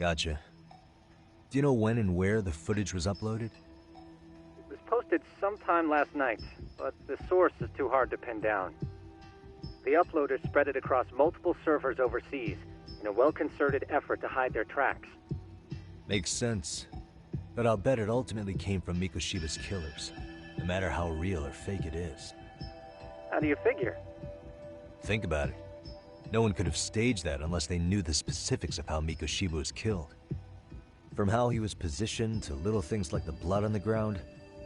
Gotcha. Do you know when and where the footage was uploaded? It was posted sometime last night, but the source is too hard to pin down. The uploaders spread it across multiple servers overseas in a well-concerted effort to hide their tracks. Makes sense. But I'll bet it ultimately came from Mikoshiba's killers, no matter how real or fake it is. How do you figure? Think about it. No one could have staged that unless they knew the specifics of how Mikoshiba was killed. From how he was positioned to little things like the blood on the ground,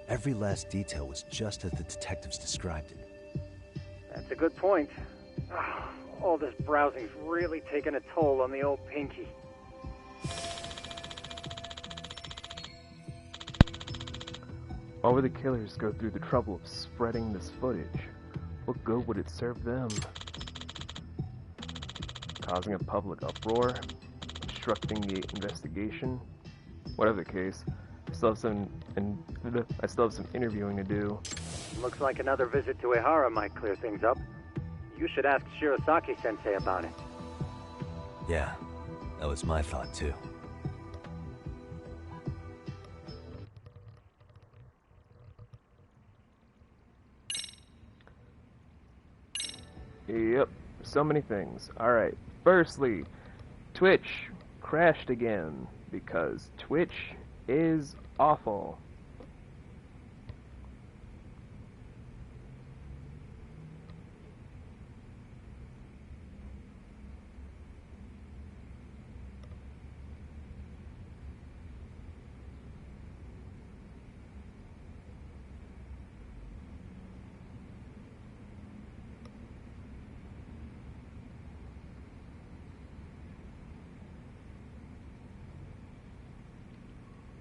every last detail was just as the detectives described it. That's a good point. All this browsing's really taken a toll on the old pinky. Why would the killers go through the trouble of spreading this footage? What good would it serve them? Causing a public uproar? Obstructing the investigation? Whatever the case, I still have some interviewing to do. Looks like another visit to Ehara might clear things up. You should ask Shirosaki-sensei about it. Yeah, that was my thought too. Yep, so many things. Alright, firstly, Twitch crashed again because Twitch is awful.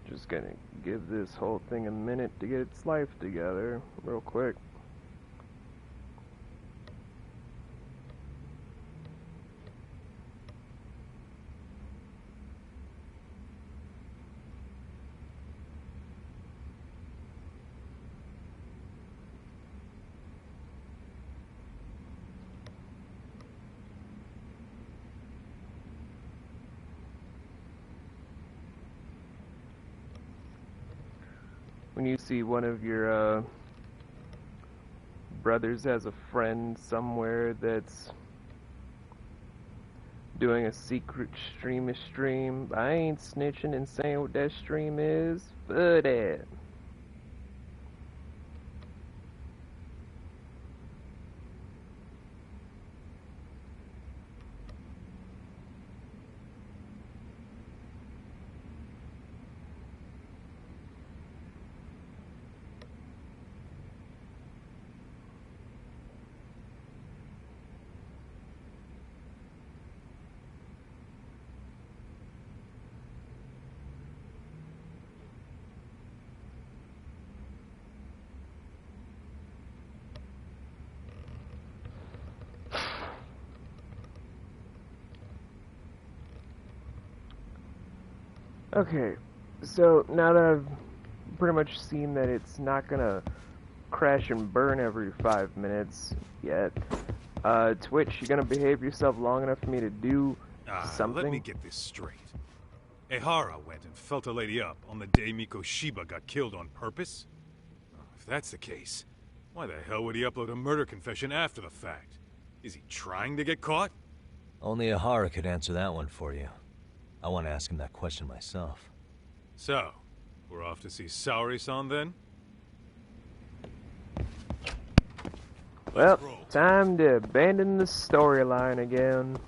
Just gonna give this whole thing a minute to get its life together, real quick. When you see one of your brothers has a friend somewhere that's doing a secret stream, I ain't snitching and saying what that stream is. For that. Okay, so now that I've pretty much seen that it's not gonna crash and burn every 5 minutes yet, Twitch, you gonna behave yourself long enough for me to do something? Let me get this straight. Ehara went and felt a lady up on the day Mikoshiba got killed on purpose? If that's the case, why the hell would he upload a murder confession after the fact? Is he trying to get caught? Only Ehara could answer that one for you. I want to ask him that question myself. So, we're off to see Saori-san then? Well, time to abandon the storyline again.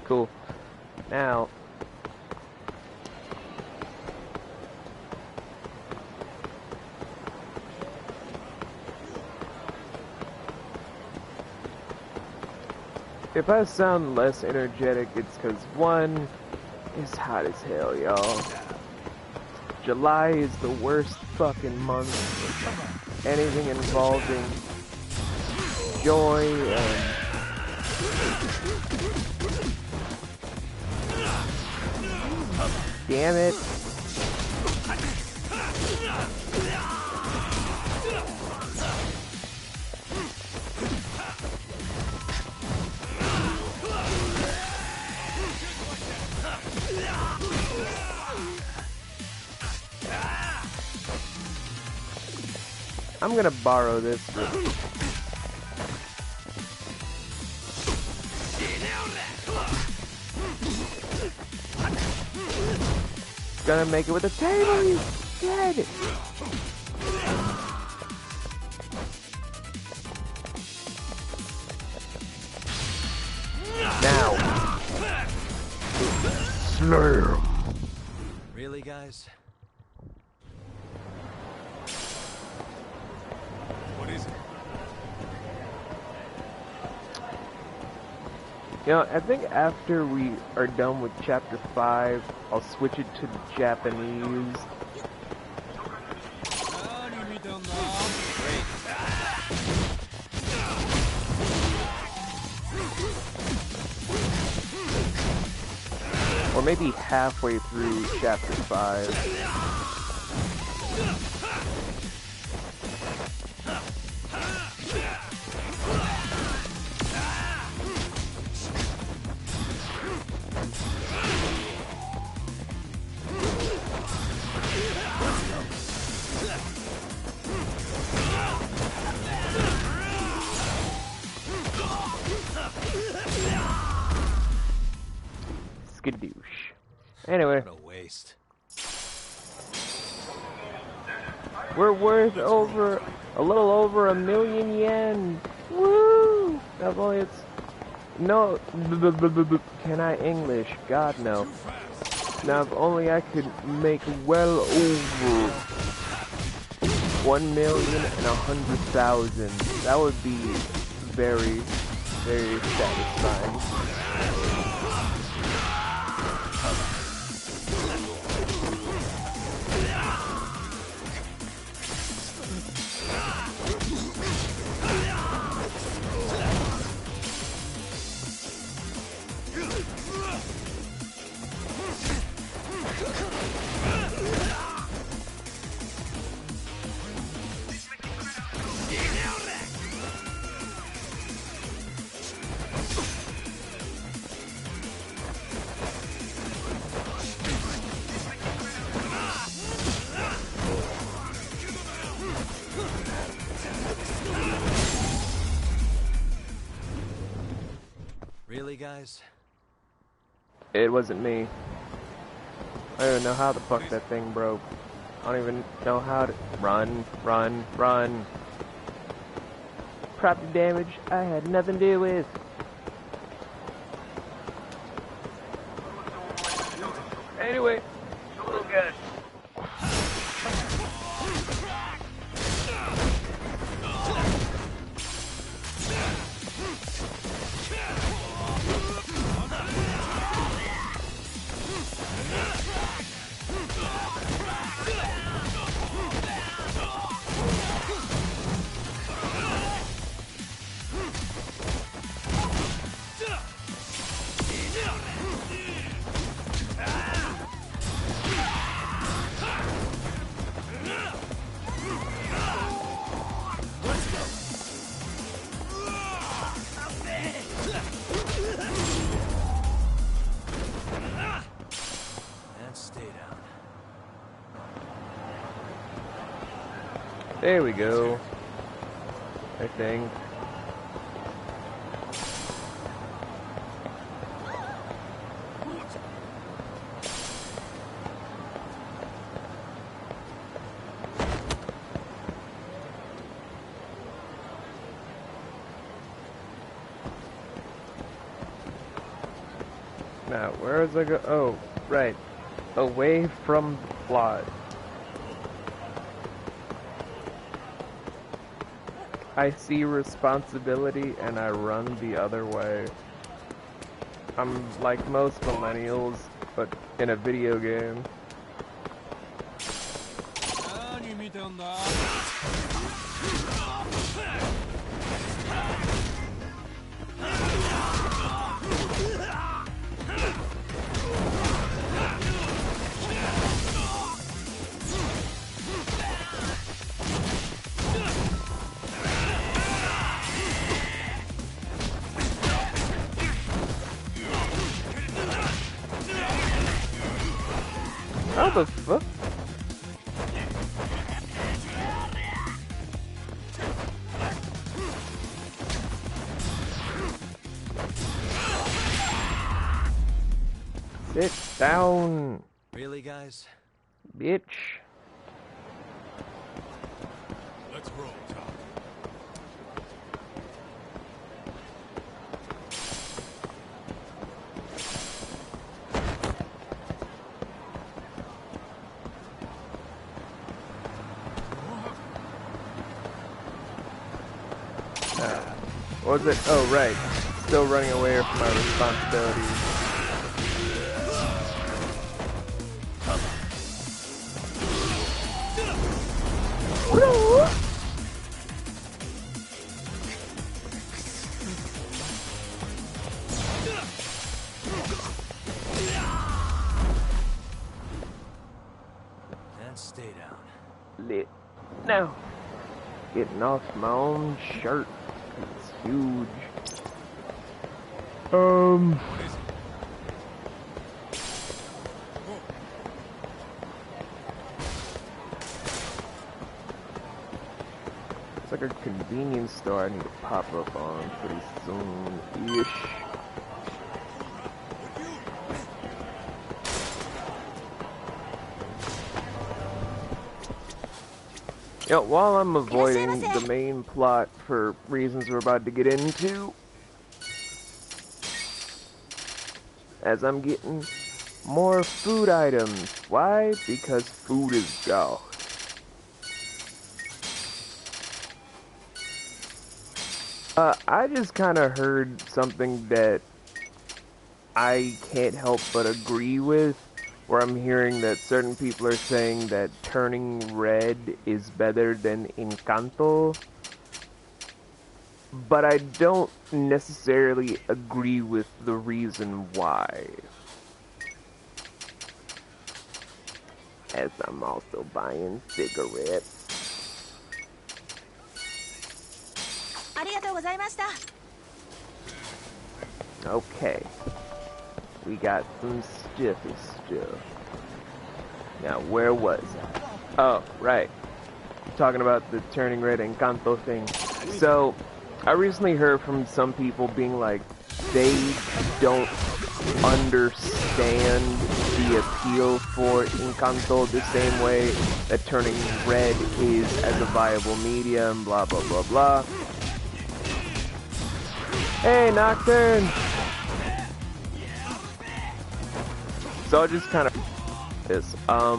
Cool. Now, if I sound less energetic, it's because, one, it's hot as hell, y'all. July is the worst fucking month. Anything involving joy and damn it. I'm gonna borrow this. Gonna make it with a table, you dead! Now! Slam! Really, guys? What is it? You know, I think after we are done with Chapter 5, I'll switch it to the Japanese. Or maybe halfway through Chapter 5. Skadoosh. Anyway, What a waste. we're worth over a little over 1,000,000 yen. Woo! Now only it's no. Can I English? God no. Now if only I could make well over 1,100,000. That would be very, very satisfying. Really, guys? It wasn't me. I don't even know how the fuck that thing broke. I don't even know how to run. Property damage I had nothing to do with. Anyway, oh god. There we go. I think. Now, where is I go? Oh, right. Away from the plot. I see responsibility and I run the other way. I'm like most millennials, but in a video game. How the fuck? Sit down, Really, guys? bitch. Let's roll, Tom. What was it? Oh, right. Still running away from my responsibilities. And stay down. Lit. Now, getting off my own shirt. It's huge. What is it? It's like a convenience store I need to pop up on pretty soon-ish. Yeah, while I'm avoiding the main plot for reasons we're about to get into, as I'm getting more food items. Why? Because food is God. I just kind of heard something that I can't help but agree with, where I'm hearing that certain people are saying that turning red is better than Encanto, but I don't necessarily agree with the reason why. As I'm also buying cigarettes. Okay. We got some stiffy stuff. Now, where was I? Oh, right. Talking about the turning red Encanto thing. So, I recently heard from some people being like, they don't understand the appeal for Encanto the same way that turning red is as a viable medium, blah blah blah blah. Hey, Nocturne! So I'll just kind of this. A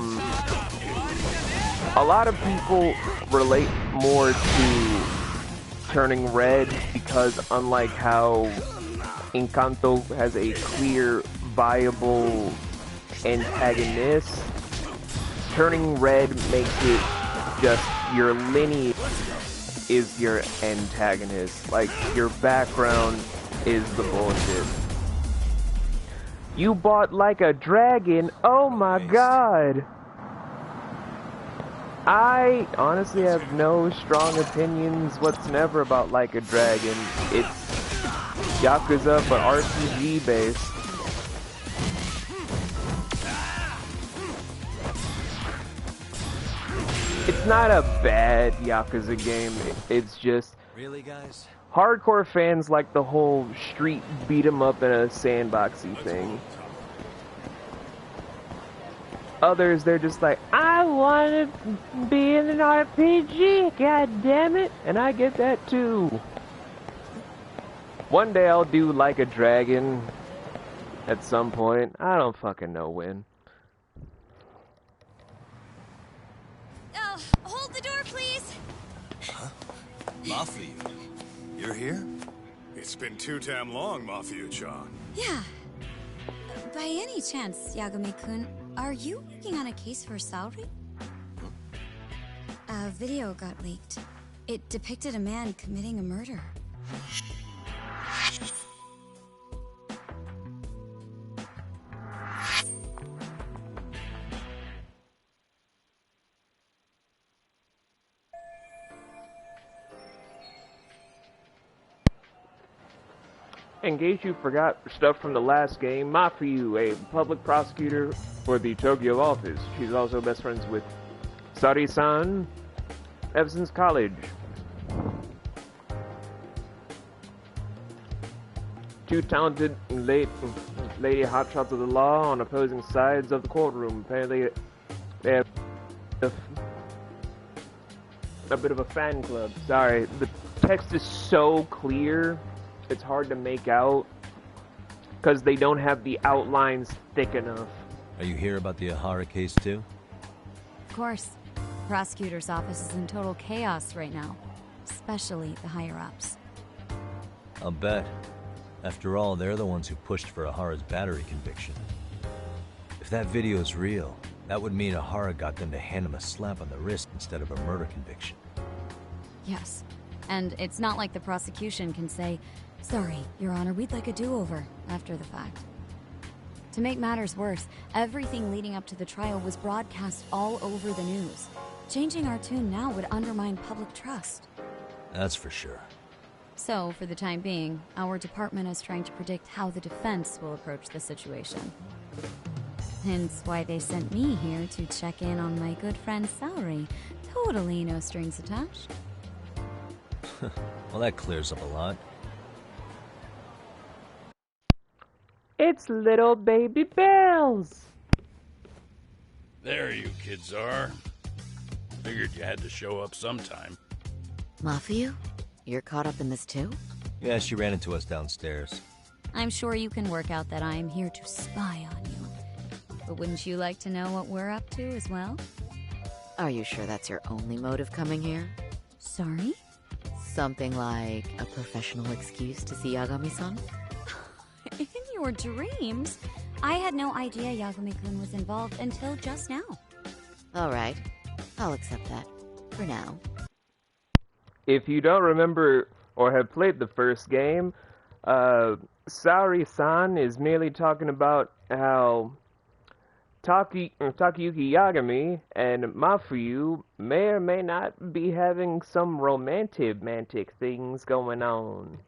lot of people relate more to turning red because unlike how Encanto has a clear, viable antagonist, turning red makes it just your lineage is your antagonist. Like, your background is the bullshit. You bought Like a Dragon? Oh my god! I honestly have no strong opinions whatsoever about Like a Dragon. It's Yakuza, but RPG based. It's not a bad Yakuza game, it's just... Really, guys? Hardcore fans like the whole street beat 'em up in a sandboxy thing. Others, they're just like, I want to be in an RPG, god damn it, and I get that too. One day I'll do Like a Dragon at some point. I don't fucking know when. Hold the door, please. Huh? Mafia, you're here? It's been too damn long, Mafia-chan. Yeah. By any chance, Yagami-kun, are you working on a case for Saori? A video got leaked. It depicted a man committing a murder. In case you forgot stuff from the last game, Mafuyu, a public prosecutor for the Tokyo office. She's also best friends with Sari-san ever since college. Too talented and late. lady hotshots of the law on opposing sides of the courtroom. Apparently, they have a bit of a fan club. Sorry, the text is so clear, it's hard to make out because they don't have the outlines thick enough. Are you here about the Ahara case too? Of course. The prosecutor's office is in total chaos right now, especially the higher-ups. I'll bet. After all, they're the ones who pushed for Ahara's battery conviction. If that video is real, that would mean Ahara got them to hand him a slap on the wrist instead of a murder conviction. Yes. And it's not like the prosecution can say, "Sorry, Your Honor, we'd like a do-over," after the fact. To make matters worse, everything leading up to the trial was broadcast all over the news. Changing our tune now would undermine public trust. That's for sure. So, for the time being, our department is trying to predict how the defense will approach the situation. Hence why they sent me here to check in on my good friend Saori. Totally no strings attached. Well, that clears up a lot. It's little baby bells! There you kids are. Figured you had to show up sometime. Mafiu? You're caught up in this too? Yeah, she ran into us downstairs. I'm sure you can work out that I'm here to spy on you. But wouldn't you like to know what we're up to as well? Are you sure that's your only motive coming here? Sorry? Something like a professional excuse to see Yagami-san? In your dreams? I had no idea Yagami-kun was involved until just now. Alright, I'll accept that. For now. If you don't remember or have played the first game, Saori-san is merely talking about how Takayuki Yagami and Mafuyu may or may not be having some romantic things going on.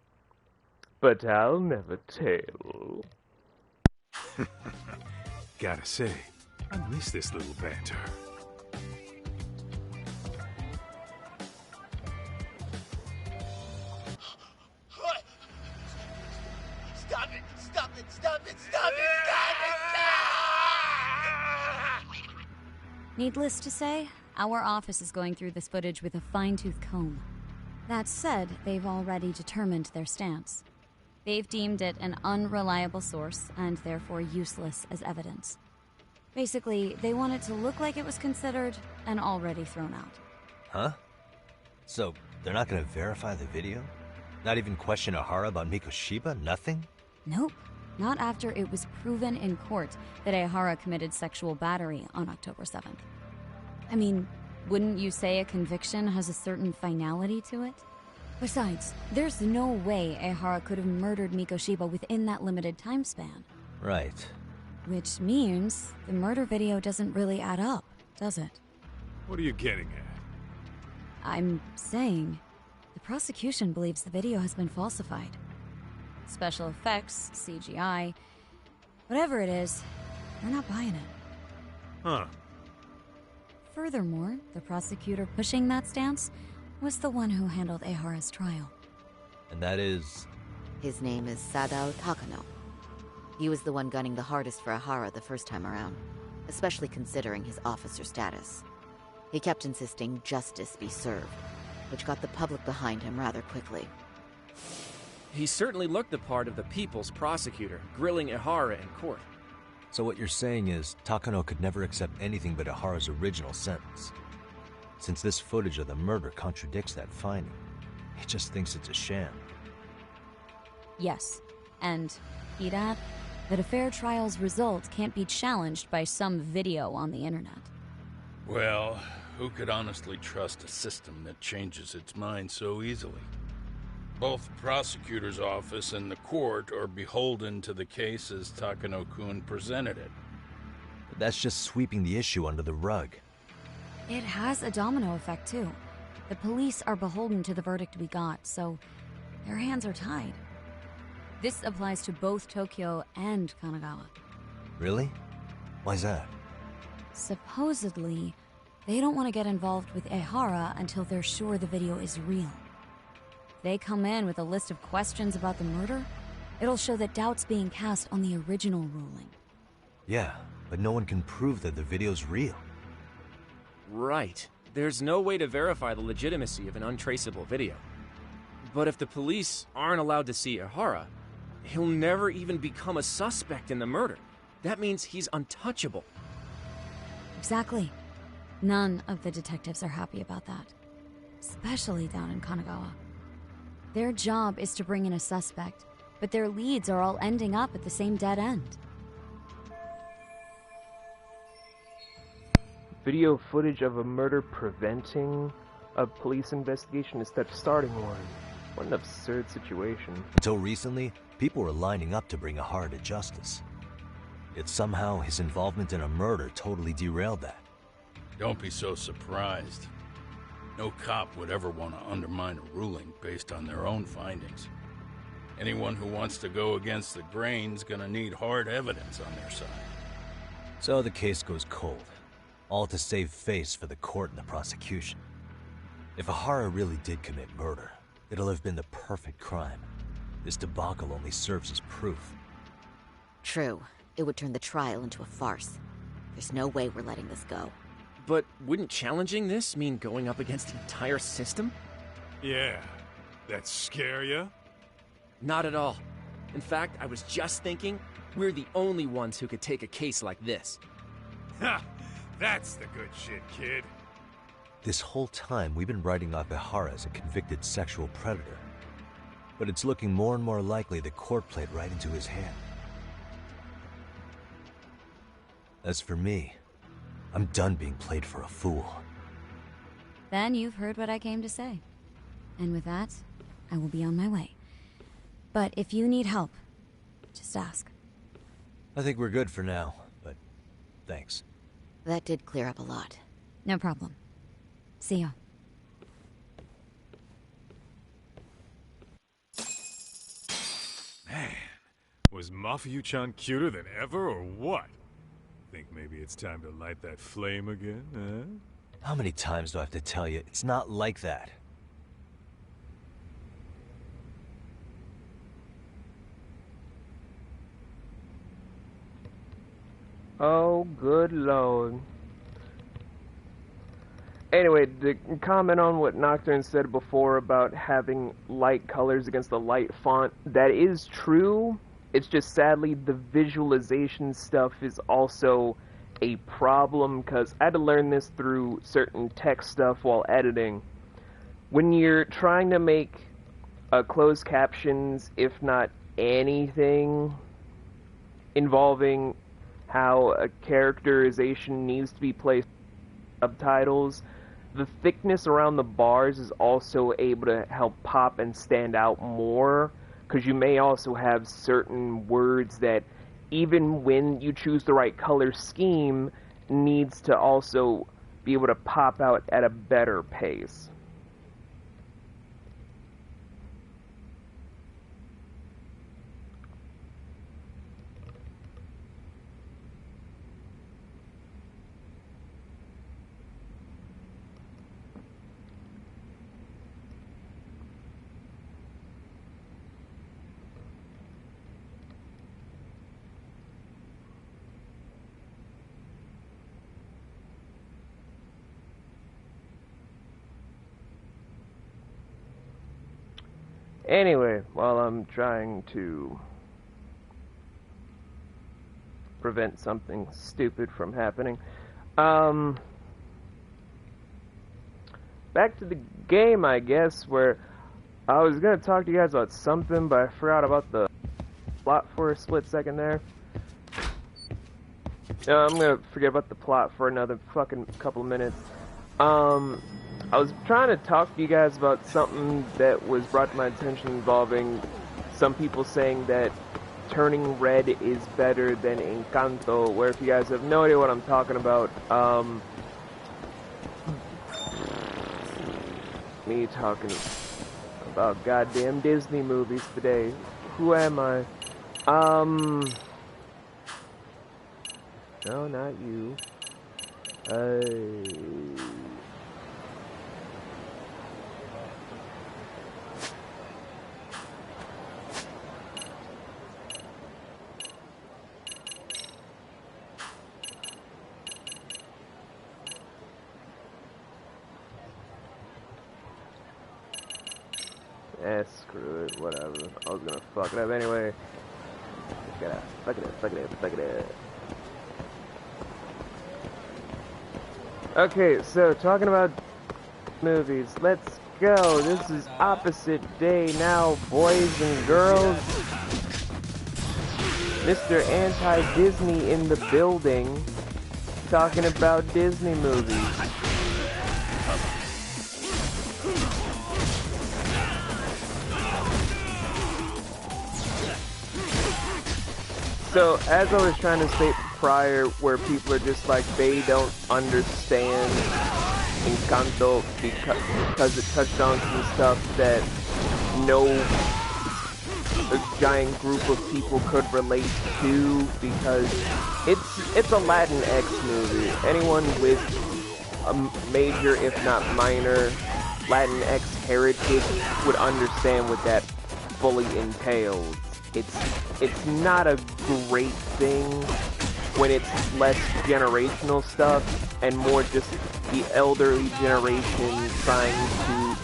But I'll never tell. Gotta say, I miss this little banter. Stop it! Stop it! Stop it! Stop it! Stop it! Needless to say, our office is going through this footage with a fine-tooth comb. That said, they've already determined their stance. They've deemed it an unreliable source and therefore useless as evidence. Basically, they want it to look like it was considered and already thrown out. Huh? So, they're not gonna verify the video? Not even question Ahara about Mikoshiba? Nothing? Nope. Not after it was proven in court that Ahara committed sexual battery on October 7th. I mean, wouldn't you say a conviction has a certain finality to it? Besides, there's no way Ahara could have murdered Mikoshiba within that limited time span. Right. Which means the murder video doesn't really add up, does it? What are you getting at? I'm saying the prosecution believes the video has been falsified. Special effects, CGI, whatever it is, we're not buying it. Huh. Furthermore, the prosecutor pushing that stance was the one who handled Ahara's trial. And that is... His name is Sadao Takano. He was the one gunning the hardest for Ahara the first time around, especially considering his officer status. He kept insisting justice be served, which got the public behind him rather quickly. He certainly looked the part of the people's prosecutor, grilling Ahara in court. So what you're saying is, Takano could never accept anything but Ahara's original sentence. Since this footage of the murder contradicts that finding, he just thinks it's a sham. Yes, and he'd add that a fair trial's result can't be challenged by some video on the internet. Well, who could honestly trust a system that changes its mind so easily? Both the prosecutor's office and the court are beholden to the case as Takano-kun presented it. But that's just sweeping the issue under the rug. It has a domino effect, too. The police are beholden to the verdict we got, so their hands are tied. This applies to both Tokyo and Kanagawa. Really? Why's that? Supposedly, they don't want to get involved with Ehara until they're sure the video is real. They come in with a list of questions about the murder, It'll show that doubt's being cast on the original ruling. Yeah, but no one can prove that the video's real. Right. There's no way to verify the legitimacy of an untraceable video. But if the police aren't allowed to see Ihara, he'll never even become a suspect in the murder. That means he's untouchable. Exactly. None of the detectives are happy about that. Especially down in Kanagawa. Their job is to bring in a suspect, but their leads are all ending up at the same dead end. Video footage of a murder preventing a police investigation instead of starting one. What an absurd situation. Until recently, people were lining up to bring Ihara to justice. Yet somehow his involvement in a murder totally derailed that. Don't be so surprised. No cop would ever want to undermine a ruling based on their own findings. Anyone who wants to go against the grain's gonna need hard evidence on their side. So the case goes cold, all to save face for the court and the prosecution. If Ihara really did commit murder, it'll have been the perfect crime. This debacle only serves as proof. True. It would turn the trial into a farce. There's no way we're letting this go. But wouldn't challenging this mean going up against the entire system? Yeah. That scare ya? Not at all. In fact, I was just thinking, we're the only ones who could take a case like this. Ha! That's the good shit, kid. This whole time, we've been writing off Ihara as a convicted sexual predator. But it's looking more and more likely the court played right into his hand. As for me, I'm done being played for a fool. Then you've heard what I came to say. And with that, I will be on my way. But if you need help, just ask. I think we're good for now, but thanks. That did clear up a lot. No problem. See ya. Man, was Mafuyu-chan cuter than ever, or what? Think maybe it's time to light that flame again, huh? How many times do I have to tell you, it's not like that? Oh, good lord. Anyway, to comment on what Nocturne said before about having light colors against the light font, that is true. It's just sadly the visualization stuff is also a problem, because I had to learn this through certain tech stuff while editing. When you're trying to make closed captions, if not anything involving how a characterization needs to be placed in subtitles, the thickness around the bars is also able to help pop and stand out more, because you may also have certain words that, even when you choose the right color scheme, needs to also be able to pop out at a better pace. Anyway, while I'm trying to prevent something stupid from happening, back to the game, I guess, where I was going to talk to you guys about something, but I forgot about the plot for a split second there. I'm going to forget about the plot for another fucking couple of minutes. I was trying to talk to you guys about something that was brought to my attention involving some people saying that turning red is better than Encanto, where if you guys have no idea what I'm talking about, me talking about goddamn Disney movies today. Who am I? No, not you. whatever. I was gonna fuck it up anyway. Fuck it up. Okay, so talking about movies, let's go. This is opposite day now, boys and girls. Mr. Anti-Disney in the building, talking about Disney movies. So, as I was trying to state prior, where people are just like, they don't understand Encanto because it touched on some stuff that no giant group of people could relate to, because it's a Latinx movie. Anyone with a major, if not minor, Latinx heritage would understand what that fully entails. It's not a great thing when it's less generational stuff and more just the elderly generation trying to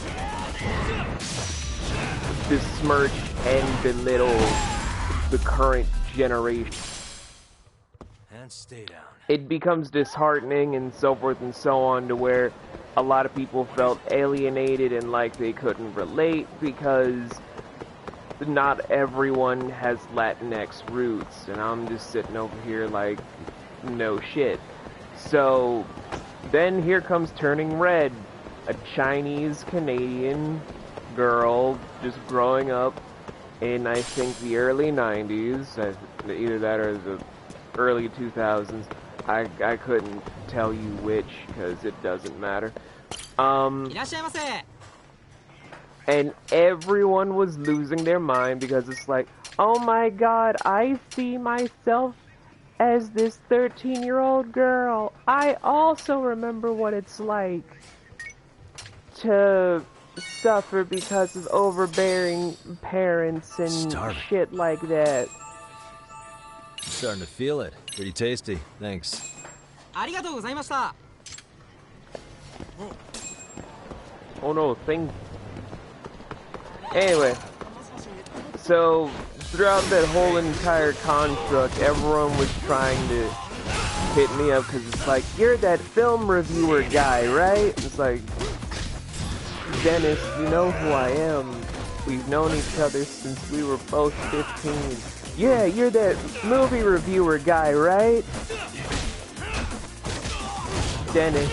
besmirch and belittle the current generation. And stay down. It becomes disheartening and so forth and so on, to where a lot of people felt alienated and like they couldn't relate because not everyone has Latinx roots, and I'm just sitting over here like, no shit. So then here comes Turning Red, a Chinese Canadian girl just growing up in, I think, the early 90s, either that or the early 2000s. I couldn't tell you which, because it doesn't matter. And everyone was losing their mind because it's like, oh my god, I see myself as this 13-year-old girl. I also remember what it's like to suffer because of overbearing parents and shit like that. Starting to feel it. Pretty tasty. Thanks. Oh no, thing. Anyway, so throughout that whole entire construct, everyone was trying to hit me up because it's like, you're that film reviewer guy, right? It's like, Dennis, you know who I am. We've known each other since we were both 15. Yeah, you're that movie reviewer guy, right? Dennis,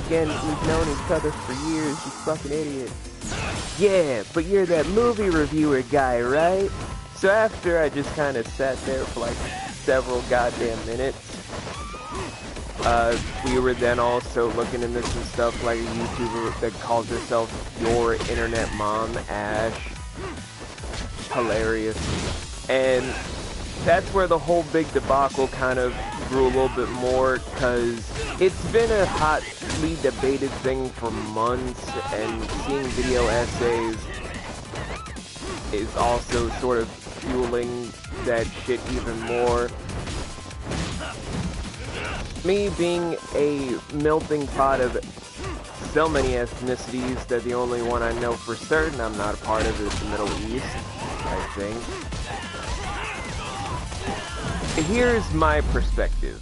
again, we've known each other for years, you fucking idiot. Yeah, but you're that movie reviewer guy, right? So after I just kind of sat there for like several goddamn minutes, we were then also looking into some stuff like a YouTuber that calls herself Your Internet Mom, Ash. Hilarious. And that's where the whole big debacle kind of grew a little bit more, because it's been a hotly debated thing for months, and seeing video essays is also sort of fueling that shit even more. Me being a melting pot of so many ethnicities that the only one I know for certain I'm not a part of is the Middle East, I think. Here's my perspective.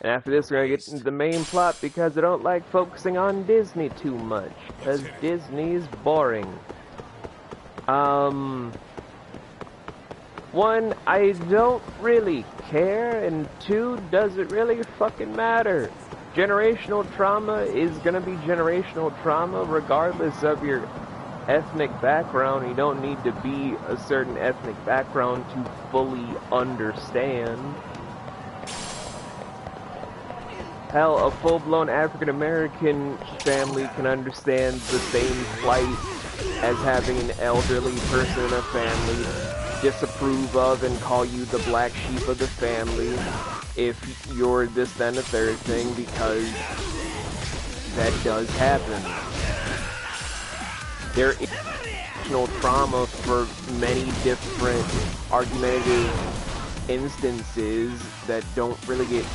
And after this, we're gonna get into the main plot because I don't like focusing on Disney too much, because Disney's boring. One, I don't really care, and two, does it really fucking matter? Generational trauma is gonna be generational trauma regardless of your ethnic background. You don't need to be a certain ethnic background to fully understand. Hell, a full-blown African-American family can understand the same plight as having an elderly person in a family disapprove of and call you the black sheep of the family if you're this, then, the third thing, because that does happen. There is no trauma for many different argumentative instances that don't really get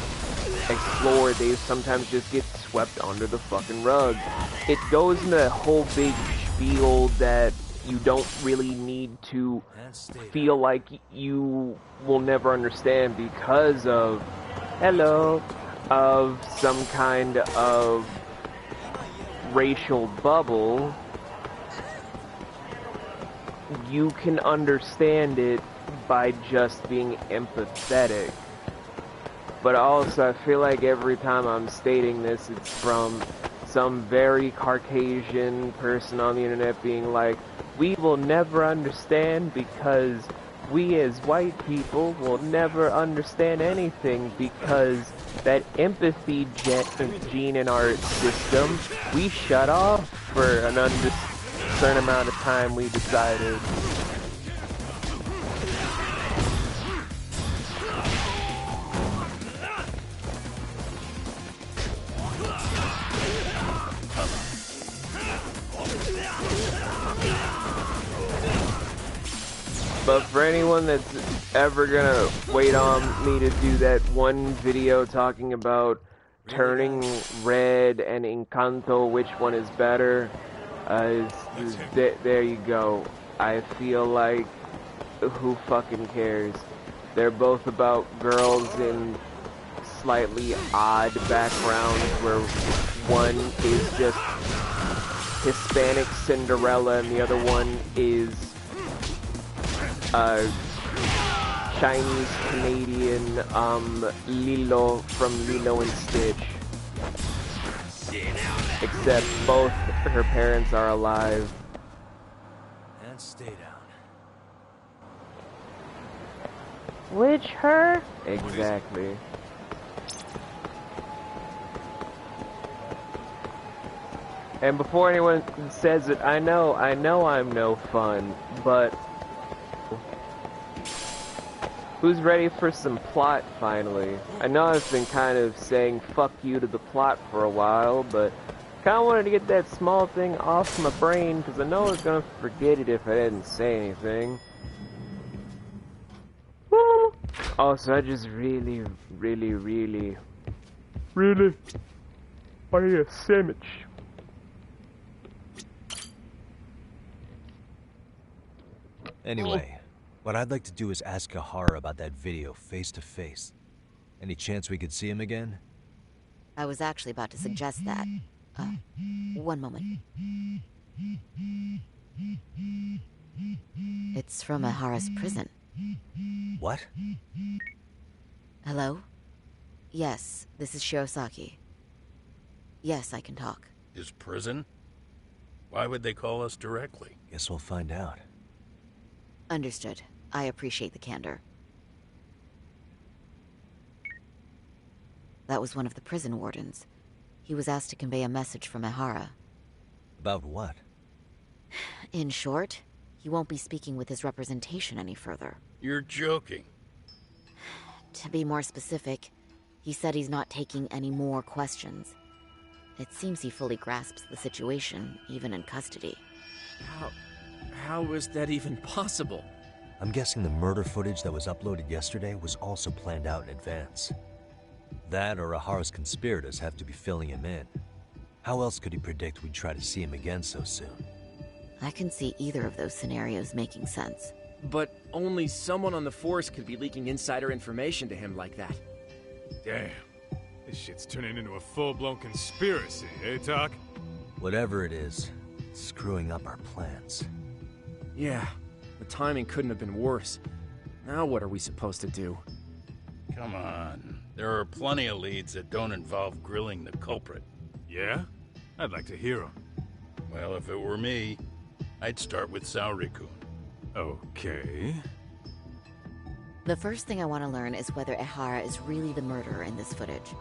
explored. They sometimes just get swept under the fucking rug. It goes into a whole big spiel that you don't really need to feel like you will never understand because of, of some kind of racial bubble. You can understand it by just being empathetic. But also, I feel like every time I'm stating this, it's from some very Caucasian person on the internet being like, we will never understand because we as white people will never understand anything because that empathy gene in our system, we shut off for an certain amount of time, we decided. But for anyone that's ever gonna wait on me to do that one video talking about turning red and Encanto, which one is better, there you go. I feel like, who fucking cares? They're both about girls in slightly odd backgrounds where one is just Hispanic Cinderella and the other one is Chinese Canadian Lilo from Lilo and Stitch. Except both her parents are alive. And stay down. Which her? Exactly. And before anyone says it, I know I'm no fun, but who's ready for some plot finally? I know I've been kind of saying fuck you to the plot for a while, but kind of wanted to get that small thing off my brain because I know I was gonna forget it if I didn't say anything. Woo! Also, I just really want a sandwich. Anyway, what I'd like to do is ask Ahara about that video face to face. Any chance we could see him again? I was actually about to suggest that. One moment. It's from Ahara's prison. What? Hello? Yes, this is Shirosaki. Yes, I can talk. His prison? Why would they call us directly? Guess we'll find out. Understood. I appreciate the candor. That was one of the prison wardens. He was asked to convey a message from Ahara. About what? In short, he won't be speaking with his representation any further. You're joking. To be more specific, he said he's not taking any more questions. It seems he fully grasps the situation, even in custody. How is that even possible? I'm guessing the murder footage that was uploaded yesterday was also planned out in advance. That or Ahara's conspirators have to be filling him in. How else could he predict we'd try to see him again so soon? I can see either of those scenarios making sense. But only someone on the force could be leaking insider information to him like that. Damn. This shit's turning into a full-blown conspiracy, eh, Doc? Whatever it is, it's screwing up our plans. Yeah, the timing couldn't have been worse. Now what are we supposed to do? Come on. There are plenty of leads that don't involve grilling the culprit. Yeah? I'd like to hear them. Well, if it were me, I'd start with Saori-kun. Okay. The first thing I want to learn is whether Ehara is really the murderer in this footage.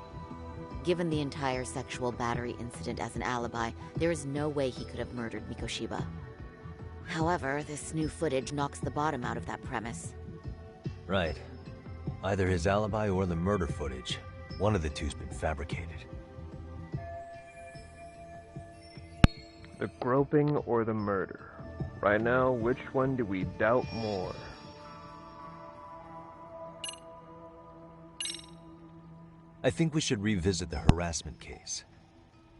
Given the entire sexual battery incident as an alibi, there is no way he could have murdered Mikoshiba. However, this new footage knocks the bottom out of that premise. Right. Either his alibi or the murder footage. One of the two's been fabricated. The groping or the murder? Right now, which one do we doubt more? I think we should revisit the harassment case.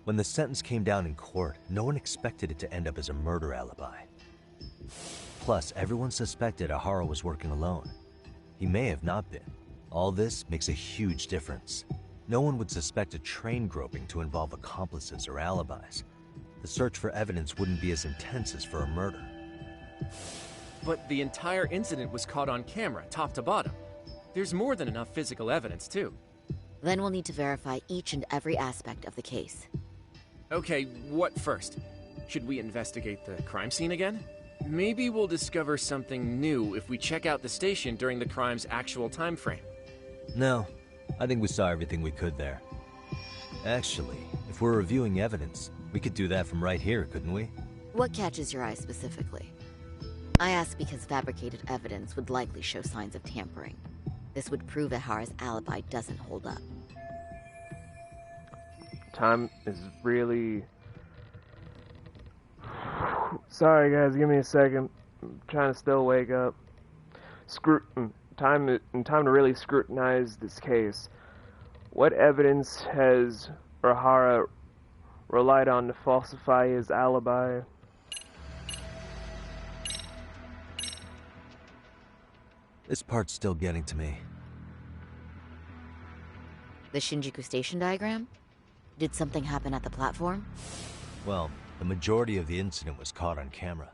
When the sentence came down in court, no one expected it to end up as a murder alibi. Plus, everyone suspected Ahara was working alone. He may have not been. All this makes a huge difference. No one would suspect a train groping to involve accomplices or alibis. The search for evidence wouldn't be as intense as for a murder. But the entire incident was caught on camera, top to bottom. There's more than enough physical evidence, too. Then we'll need to verify each and every aspect of the case. Okay, what first? Should we investigate the crime scene again? Maybe we'll discover something new if we check out the station during the crime's actual time frame. No, I think we saw everything we could there. Actually, if we're reviewing evidence, we could do that from right here, couldn't we? What catches your eye specifically? I ask because fabricated evidence would likely show signs of tampering. This would prove Ahara's alibi doesn't hold up. Time is really... Sorry guys, give me a second. I'm trying to still wake up. Time to really scrutinize this case. What evidence has Ahara relied on to falsify his alibi? This part's still getting to me. The Shinjuku station diagram? Did something happen at the platform? Well, the majority of the incident was caught on camera.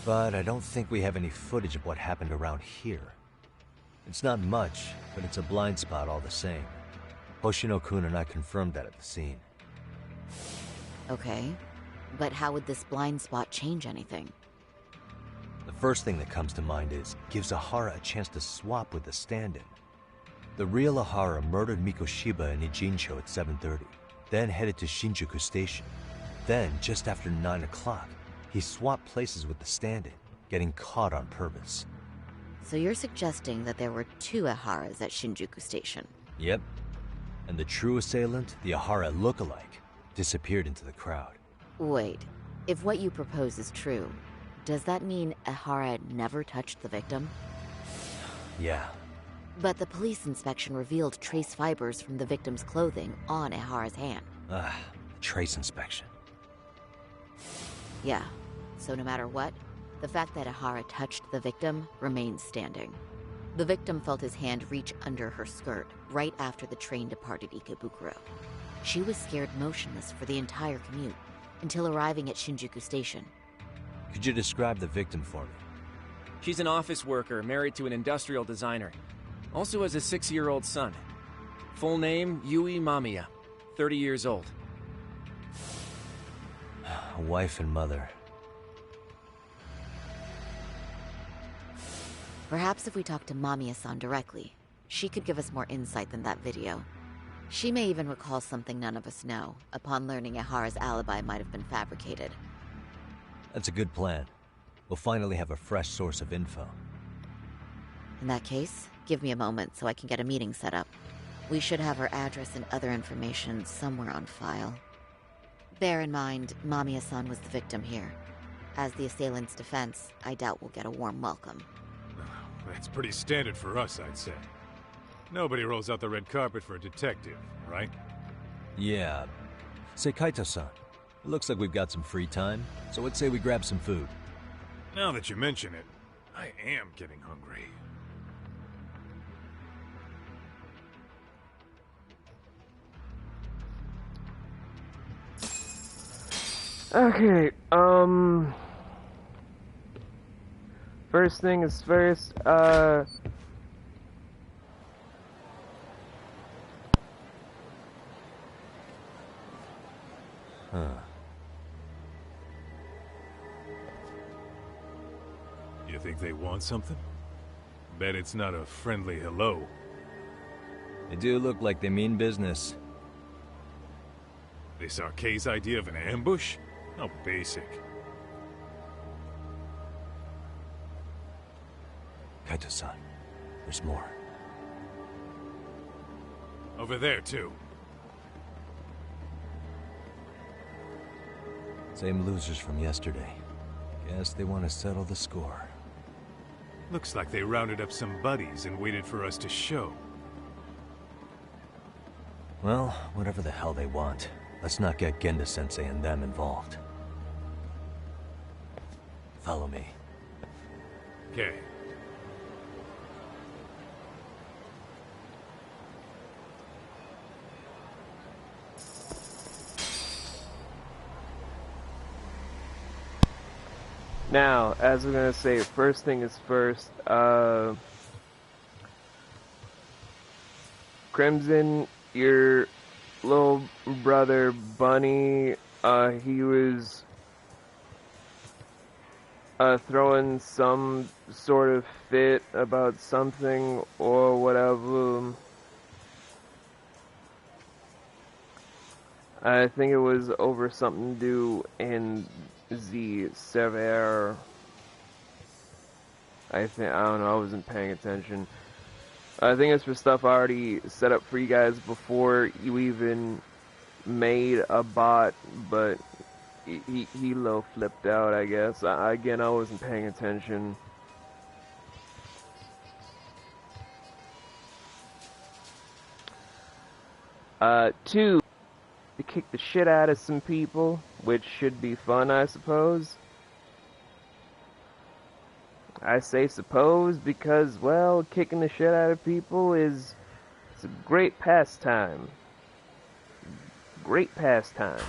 But I don't think we have any footage of what happened around here. It's not much, but it's a blind spot all the same. Hoshino-kun and I confirmed that at the scene. Okay, but how would this blind spot change anything? The first thing that comes to mind is, gives Ahara a chance to swap with the stand-in. The real Ahara murdered Mikoshiba in Ijincho at 7:30, then headed to Shinjuku Station. Then, just after 9 o'clock, he swapped places with the stand-in, getting caught on purpose. So you're suggesting that there were two Aharas at Shinjuku Station? Yep. And the true assailant, the Ahara look-alike, disappeared into the crowd. Wait, if what you propose is true, does that mean Ahara never touched the victim? Yeah. But the police inspection revealed trace fibers from the victim's clothing on Ahara's hand. Trace inspection. Yeah, so no matter what, the fact that Ahara touched the victim remains standing. The victim felt his hand reach under her skirt right after the train departed Ikebukuro. She was scared motionless for the entire commute until arriving at Shinjuku Station. Could you describe the victim for me? She's an office worker married to an industrial designer. Also has a 6-year-old son. Full name, Yui Mamiya. 30 years old. A wife and mother. Perhaps if we talk to Mamiya-san directly, she could give us more insight than that video. She may even recall something none of us know, upon learning Ahara's alibi might have been fabricated. That's a good plan. We'll finally have a fresh source of info. In that case, give me a moment so I can get a meeting set up. We should have her address and other information somewhere on file. Bear in mind, Mamiya-san was the victim here. As the assailant's defense, I doubt we'll get a warm welcome. That's pretty standard for us, I'd say. Nobody rolls out the red carpet for a detective, right? Yeah. Say, Kaito-san, it looks like we've got some free time, so let's say we grab some food. Now that you mention it, I am getting hungry. Okay, first thing is first, You think they want something? Bet it's not a friendly hello. They do look like they mean business. This Arcade's idea of an ambush? How basic. Kaito-san, there's more. Over there, too. Same losers from yesterday. Guess they want to settle the score. Looks like they rounded up some buddies and waited for us to show. Well, whatever the hell they want, let's not get Genda-sensei and them involved. Follow me. Okay. Now, as we're gonna say, first thing is first, Crimson, your little brother Bunny, he was throwing some sort of fit about something or whatever. I think it was over something to do in the server. I don't know, I wasn't paying attention. I think it's for stuff I already set up for you guys before you even made a bot, but he low flipped out, I guess. Again, I wasn't paying attention. Two, to kick the shit out of some people, which should be fun, I suppose. I say suppose because, well, kicking the shit out of people it's a great pastime. Great pastime.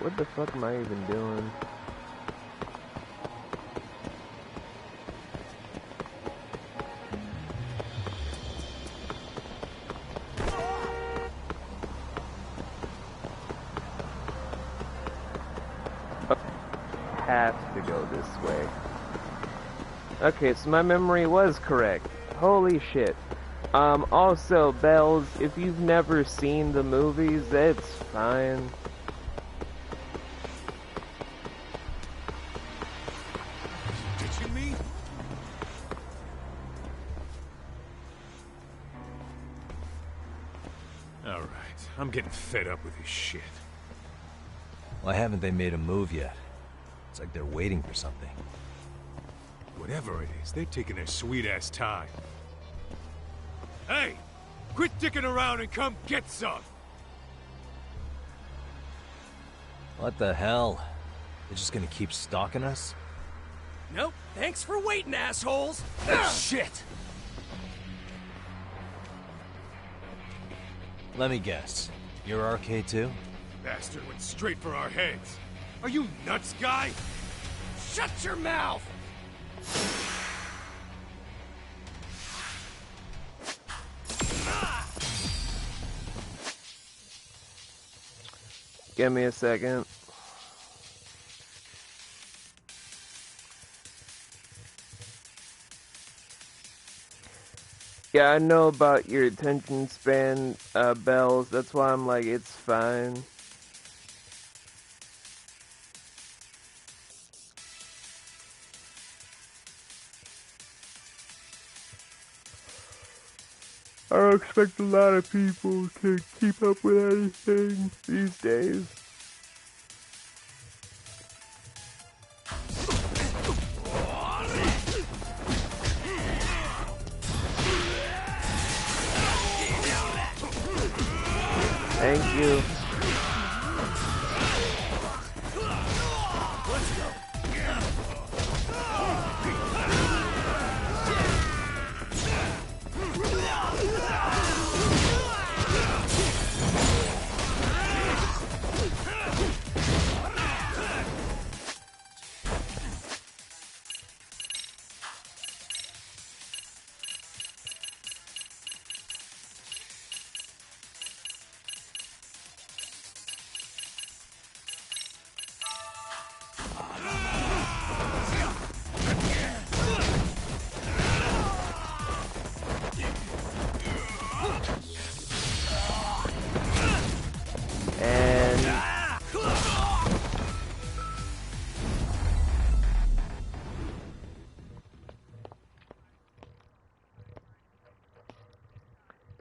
What the fuck am I even doing? Have to go this way. Okay, so my memory was correct. Holy shit. Also, Bells, if you've never seen the movies, it's fine. Alright, I'm getting fed up with this shit. Why haven't they made a move yet? It's like they're waiting for something. Whatever it is, they're taking their sweet-ass time. Hey! Quit dicking around and come get some! What the hell? They're just gonna keep stalking us? Nope. Thanks for waiting, assholes. Shit! Let me guess. You're RK too? Bastard went straight for our heads. Are you nuts, guy? Shut your mouth! Give me a second. Yeah, I know about your attention span, Bells. That's why I'm like, it's fine. I don't expect a lot of people to keep up with anything these days. Thank you.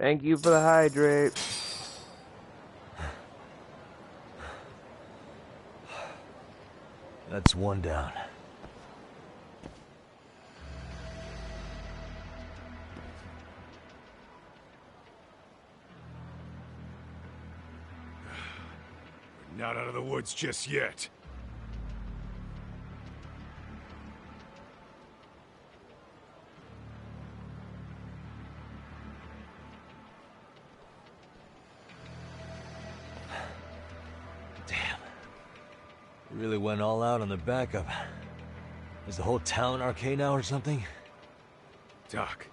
Thank you for the hydrate. That's one down. We're not out of the woods just yet. We really went all out on the backup. Is the whole town RK now or something? Doc,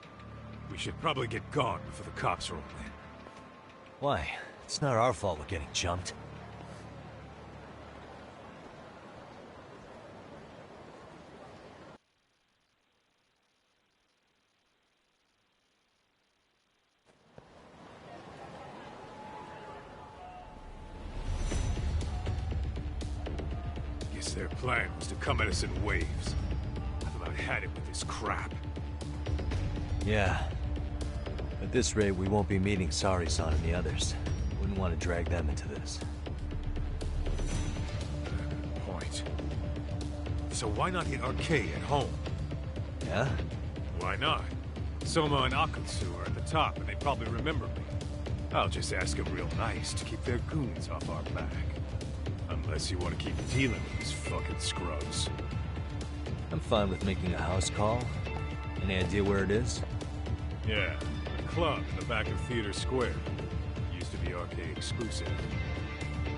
we should probably get gone before the cops roll in. Why? It's not our fault we're getting jumped. Their plan was to come at us in waves. I've about had it with this crap. Yeah. At this rate, we won't be meeting Sari-san and the others. Wouldn't want to drag them into this. Good point. So why not hit RK at home? Yeah? Why not? Soma and Akutsu are at the top, and they probably remember me. I'll just ask them real nice to keep their goons off our back. Unless you want to keep dealing with these fucking scrubs. I'm fine with making a house call. Any idea where it is? Yeah, a club in the back of Theater Square. Used to be RK exclusive.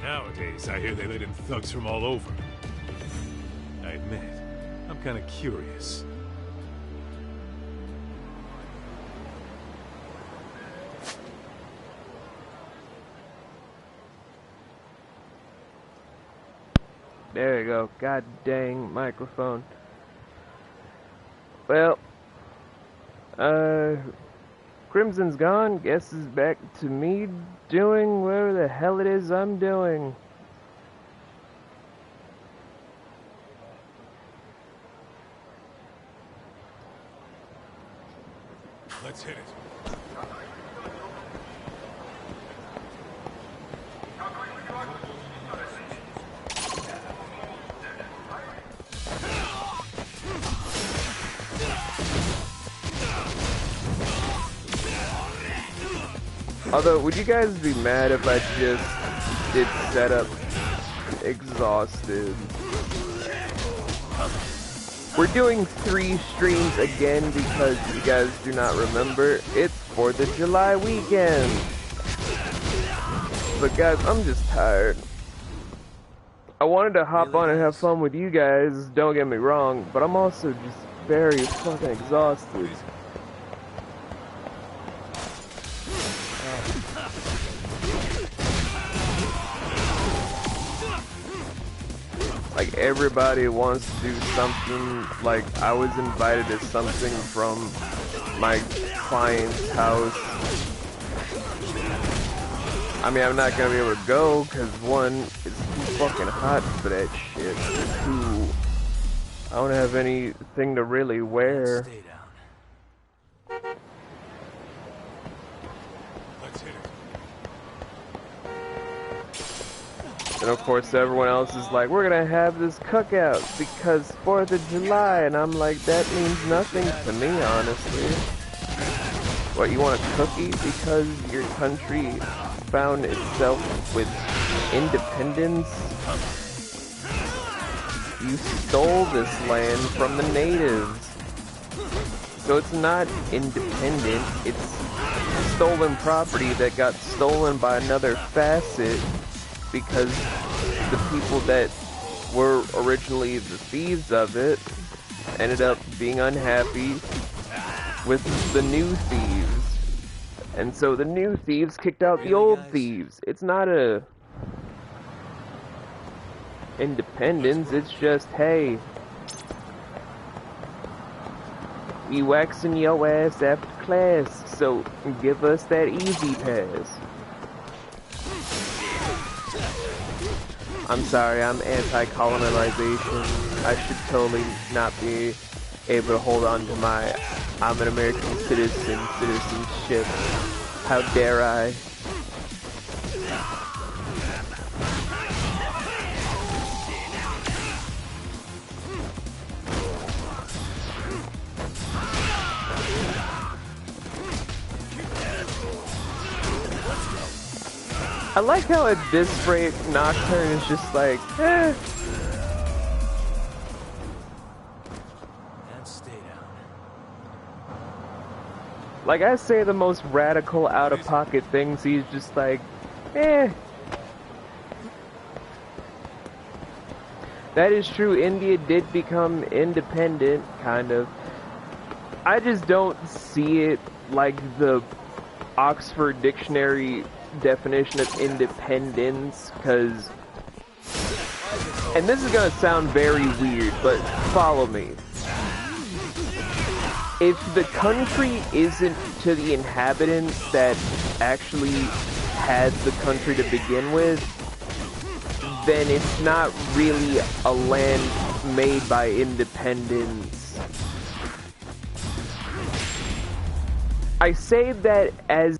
Nowadays, I hear they let in thugs from all over. I admit, I'm kind of curious. There you go. God dang microphone. Well, Crimson's gone. Guess it's back to me doing whatever the hell it is I'm doing. Let's hit it. Although, would you guys be mad if I just did setup exhausted? We're doing 3 streams again because you guys do not remember. It's 4th of July weekend. But guys, I'm just tired. I wanted to hop on and have fun with you guys, don't get me wrong, but I'm also just very fucking exhausted. Like, everybody wants to do something. Like, I was invited to something from my client's house. I mean, I'm not gonna be able to go, because 1, it's too fucking hot for that shit. 2, I don't have anything to really wear. Stay down. Let's hit it. And of course everyone else is like, we're gonna have this cookout because 4th of July, and I'm like, that means nothing to me, honestly. What, you want a cookie because your country found itself with independence? You stole this land from the natives. So it's not independent, it's stolen property that got stolen by another facet, because the people that were originally the thieves of it ended up being unhappy with the new thieves. And so the new thieves kicked out the old thieves. It's not a independence, it's just, hey, we waxing your ass after class, so give us that easy pass. I'm sorry, I'm anti-colonization. I should totally not be able to hold on to my I'm an American citizenship. How dare I? I like how at this rate, Nocturne is just like, eh. And stay down. Like I say the most radical out-of-pocket things, he's just like, eh. That is true, India did become independent, kind of. I just don't see it like the Oxford Dictionary definition of independence, because, and this is gonna sound very weird, but follow me. If the country isn't to the inhabitants that actually had the country to begin with, then it's not really a land made by independence. I say that as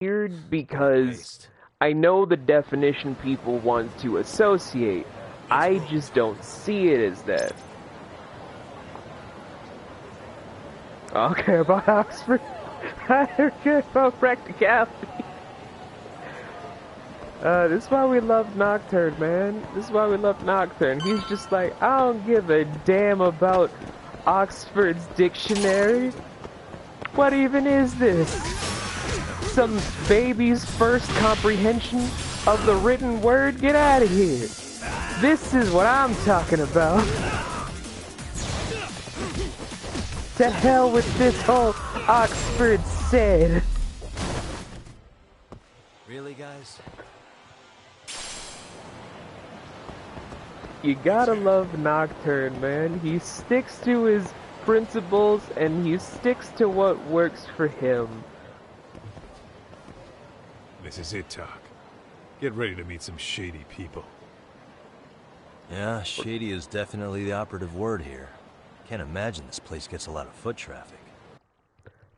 weird because I know the definition people want to associate. I just don't see it as that. I don't care about Oxford. I don't care about practicality. This is why we love Nocturne, man. This is why we love Nocturne. He's just like, I don't give a damn about Oxford's dictionary. What even is this? Some baby's first comprehension of the written word? Get out of here. This is what I'm talking about. To hell with this whole Oxford said. Really, guys? You gotta love Nocturne, man. He sticks to his principles and he sticks to what works for him. This is it, Talk. Get ready to meet some shady people. Yeah, shady is definitely the operative word here. Can't imagine this place gets a lot of foot traffic.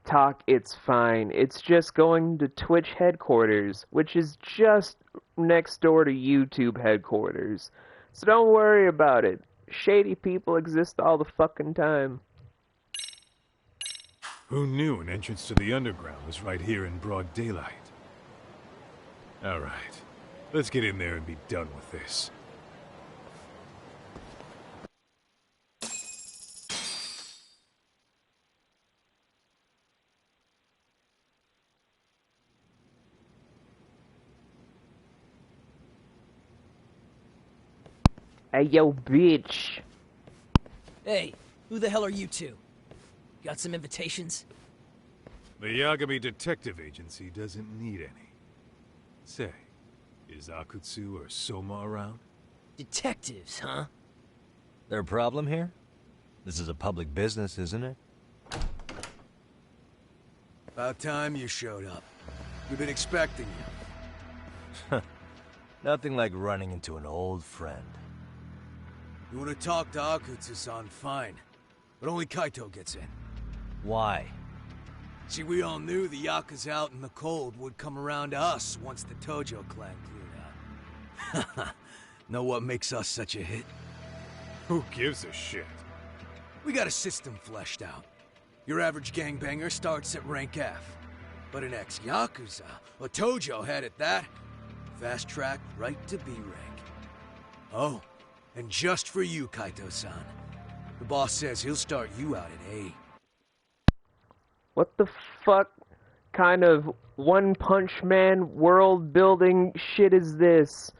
Talk, it's fine. It's just going to Twitch headquarters, which is just next door to YouTube headquarters. So don't worry about it. Shady people exist all the fucking time. Who knew an entrance to the underground was right here in broad daylight? Alright, let's get in there and be done with this. Hey, yo, bitch. Hey, who the hell are you two? Got some invitations? The Yagami Detective Agency doesn't need any. Say, is Akutsu or Soma around? Detectives, huh? There a problem here? This is a public business, isn't it? About time you showed up. We've been expecting you. Nothing like running into an old friend. You want to talk to Akutsu-san, fine. But only Kaito gets in. Why? See, we all knew the Yakuza out in the cold would come around to us once the Tojo clan cleared out. Know what makes us such a hit? Who gives a shit? We got a system fleshed out. Your average gangbanger starts at rank F. But an ex-Yakuza, a Tojo head at that, fast track right to B rank. Oh, and just for you, Kaito-san. The boss says he'll start you out at A. What the fuck kind of One Punch Man world building shit is this?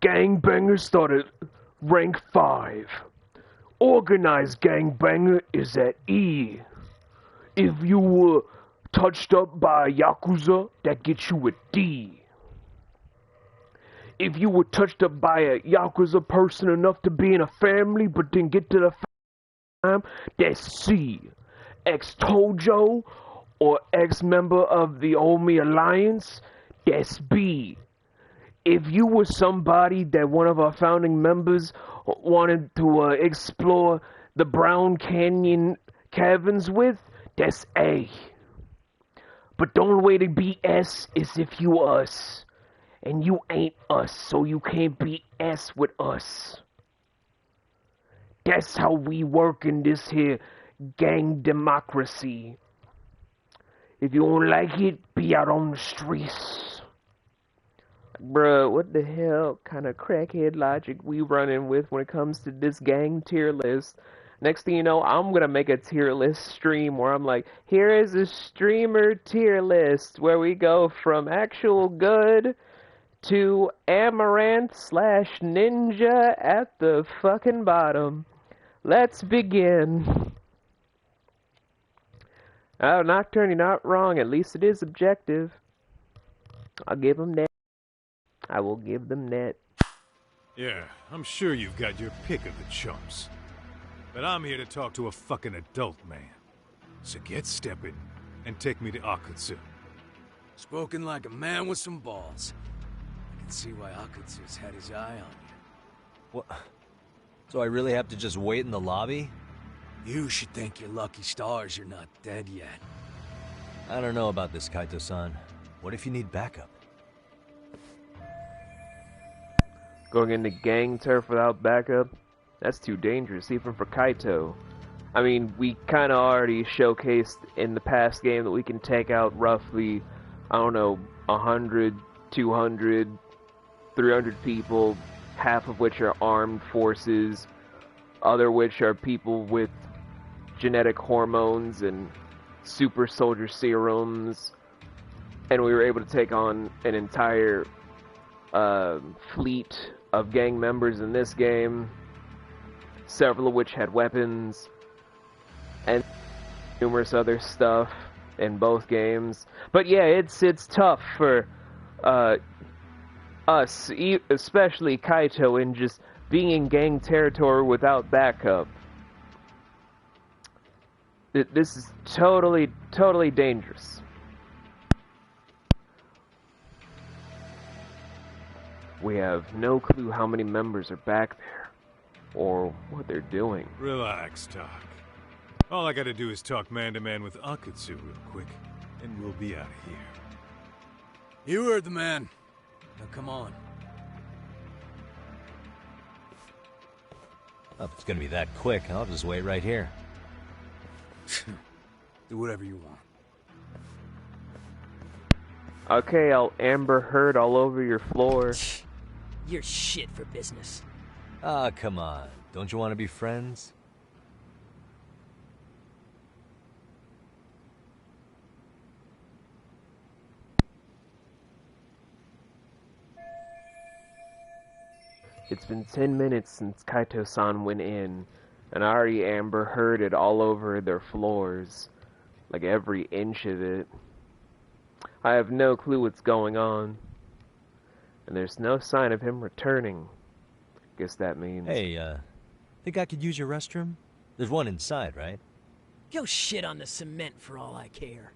Gangbanger started rank 5. Organized gangbanger is at E. If you were touched up by a Yakuza, that gets you a D. If you were touched up by a Yakuza person enough to be in a family but didn't get to the time, that's C. Ex-Tojo or ex-member of the Omi Alliance, that's B. If you were somebody that one of our founding members wanted to explore the Brown Canyon caverns with, that's A. But the only way to be S is if you us. And you ain't us, so you can't be S with us. That's how we work in this here gang democracy. If you don't like it, be out on the streets. Bruh, what the hell kind of crackhead logic we running with when it comes to this gang tier list? Next thing you know, I'm gonna make a tier list stream where I'm like, here is a streamer tier list where we go from actual good to Amaranth / Ninja at the fucking bottom. Let's begin. Oh, Nocturne, you're not wrong. At least it is objective. I'll give them that. I will give them that. Yeah, I'm sure you've got your pick of the chumps. But I'm here to talk to a fucking adult man. So get stepping and take me to Akutsu. Spoken like a man with some balls. I can see why Akutsu's had his eye on you. What? So I really have to just wait in the lobby? You should thank your lucky stars you're not dead yet. I don't know about this, Kaito-san. What if you need backup? Going into gang turf without backup? That's too dangerous, even for Kaito. I mean, we kind of already showcased in the past game that we can take out roughly, I don't know, 100, 200, 300 people, half of which are armed forces, other which are people with genetic hormones and super soldier serums, and we were able to take on an entire fleet of gang members in this game, several of which had weapons, and numerous other stuff in both games. But yeah, it's tough for us, especially Kaito, in just being in gang territory without backup. This is totally dangerous. We have no clue how many members are back there, or what they're doing. Relax, Doc. All I gotta do is talk man-to-man with Akutsu real quick, and we'll be out of here. You heard the man. Now come on. Well, if it's gonna be that quick, I'll just wait right here. Do whatever you want. Okay, I'll Amber Heard all over your floor. You're shit for business. Ah, come on. Don't you want to be friends? It's been 10 minutes since Kaito-san went in, and I already Amber Heard it all over their floors. Like every inch of it. I have no clue what's going on. And there's no sign of him returning. Guess that means... Hey, think I could use your restroom? There's one inside, right? Go shit on the cement for all I care.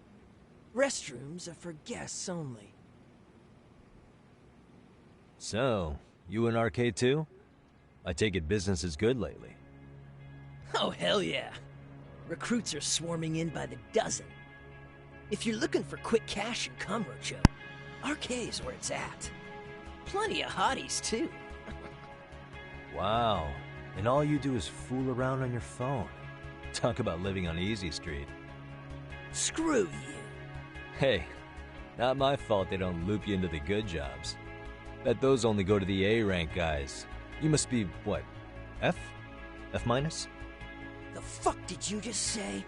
Restrooms are for guests only. So, you in Arcade too? I take it business is good lately. Oh, hell yeah. Recruits are swarming in by the dozen. If you're looking for quick cash and Kamurocho, Arcade's where it's at. Plenty of hotties, too. Wow. And all you do is fool around on your phone. Talk about living on Easy Street. Screw you. Hey, not my fault they don't loop you into the good jobs. Bet those only go to the A-rank guys. You must be, what, F? F minus? The fuck did you just say?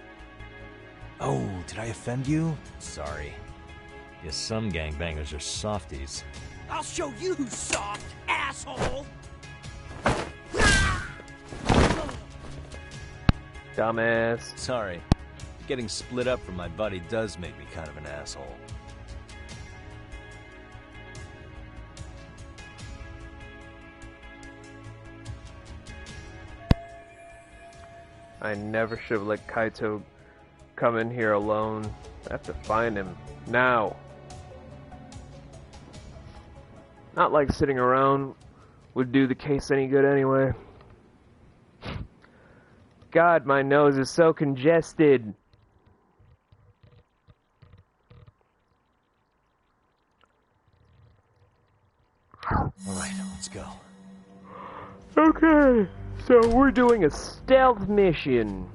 Oh, did I offend you? Sorry. Guess some gangbangers are softies. I'll show you who's soft, asshole! Dumbass. Sorry. Getting split up from my buddy does make me kind of an asshole. I never should have let Kaito come in here alone. I have to find him. Now. Not like sitting around would do the case any good anyway. God, my nose is so congested. Alright, let's go. Okay, so we're doing a stealth mission.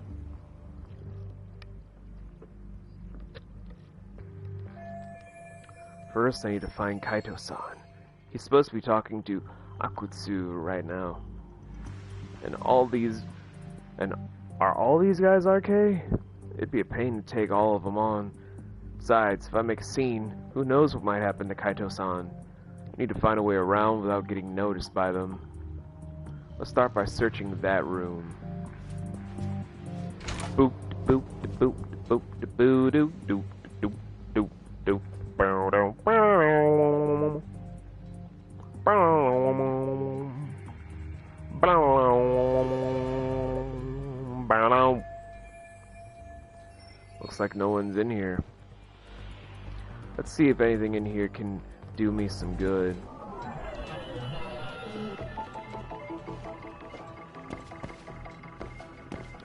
First, I need to find Kaito-san. He's supposed to be talking to Akutsu right now. And are all these guys RK? It'd be a pain to take all of them on. Besides, if I make a scene, who knows what might happen to Kaito-san. I need to find a way around without getting noticed by them. Let's start by searching that room. Boop, boop, boop, boop, boop, doop, doop, doop, doop, doop. Looks like no one's in here. Let's see if anything in here can do me some good.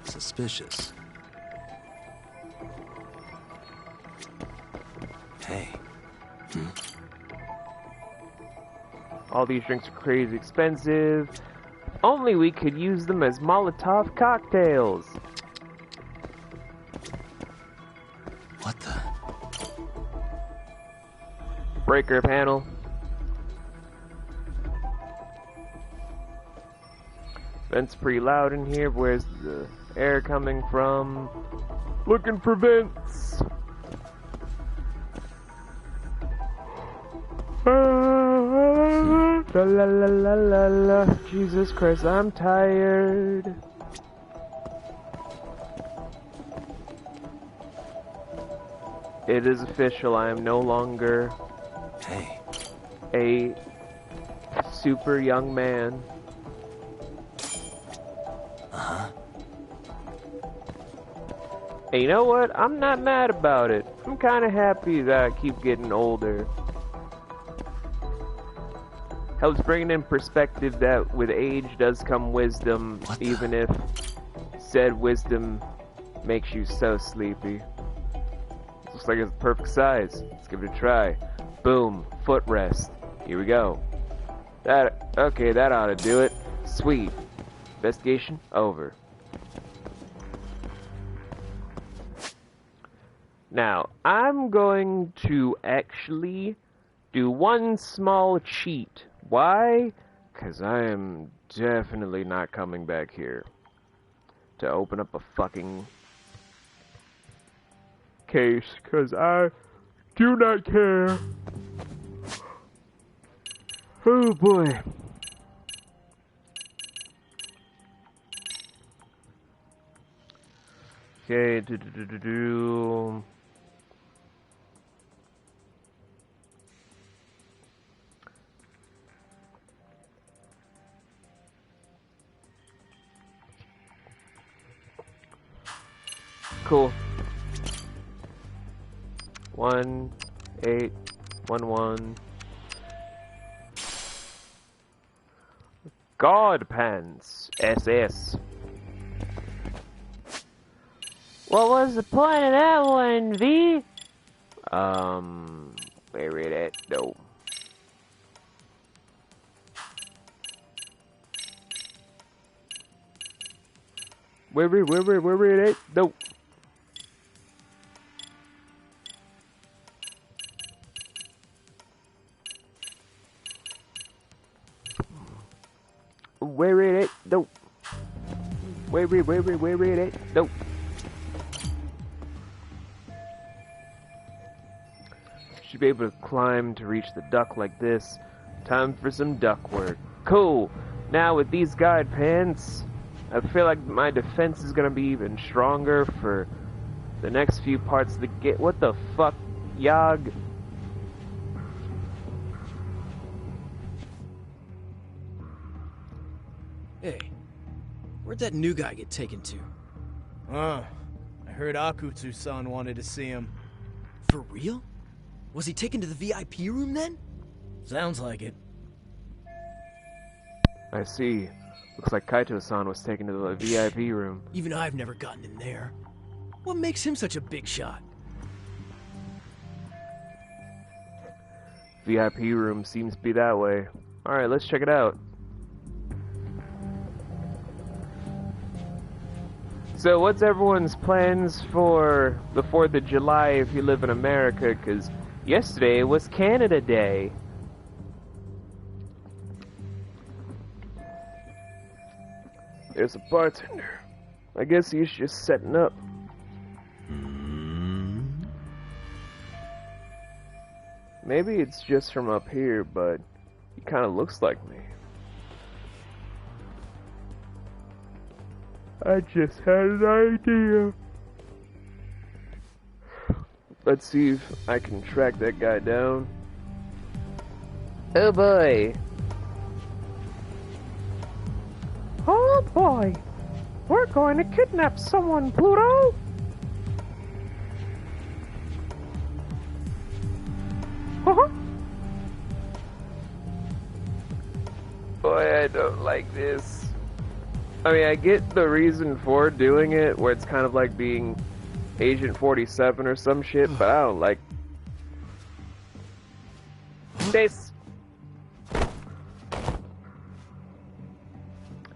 Suspicious. Hey. All these drinks are crazy expensive. If only we could use them as Molotov cocktails. What the? Breaker panel. Vent's pretty loud in here. Where's the air coming from? Looking for vents. La la la la la la. Jesus Christ, I'm tired. It is official. I am no longer a super young man. And you know what? I'm not mad about it. I'm kind of happy that I keep getting older. Helps bring in perspective that with age does come wisdom, even if said wisdom makes you so sleepy. Looks like it's the perfect size. Let's give it a try. Boom. Footrest. Here we go. Okay, that ought to do it. Sweet. Investigation over. Now, I'm going to actually do one small cheat. Why? Because I am definitely not coming back here to open up a fucking case, because I do not care. Oh boy. Okay, Cool. 1811. God pants. SS. What was the point of that one, V? Where it at? No. Where it at? No. Where it at? No. Where it at? No. Should be able to climb to reach the duck like this. Time for some duck work. Cool. Now with these guide pants, I feel like my defense is gonna be even stronger for the next few parts of the game. What the fuck, Yog? Hey, where'd that new guy get taken to? I heard Akutsu-san wanted to see him. For real? Was he taken to the VIP room then? Sounds like it. I see. Looks like Kaito-san was taken to the VIP room. Even I've never gotten in there. What makes him such a big shot? VIP room seems to be that way. Alright, let's check it out. So what's everyone's plans for the 4th of July if you live in America? Because yesterday was Canada Day. There's a bartender. I guess he's just setting up. Maybe it's just from up here, but he kind of looks like me. I just had an idea. Let's see if I can track that guy down. Oh boy. Oh boy. We're going to kidnap someone, Pluto. Boy, I don't like this. I mean, I get the reason for doing it, where it's kind of like being Agent 47 or some shit, but I don't like this.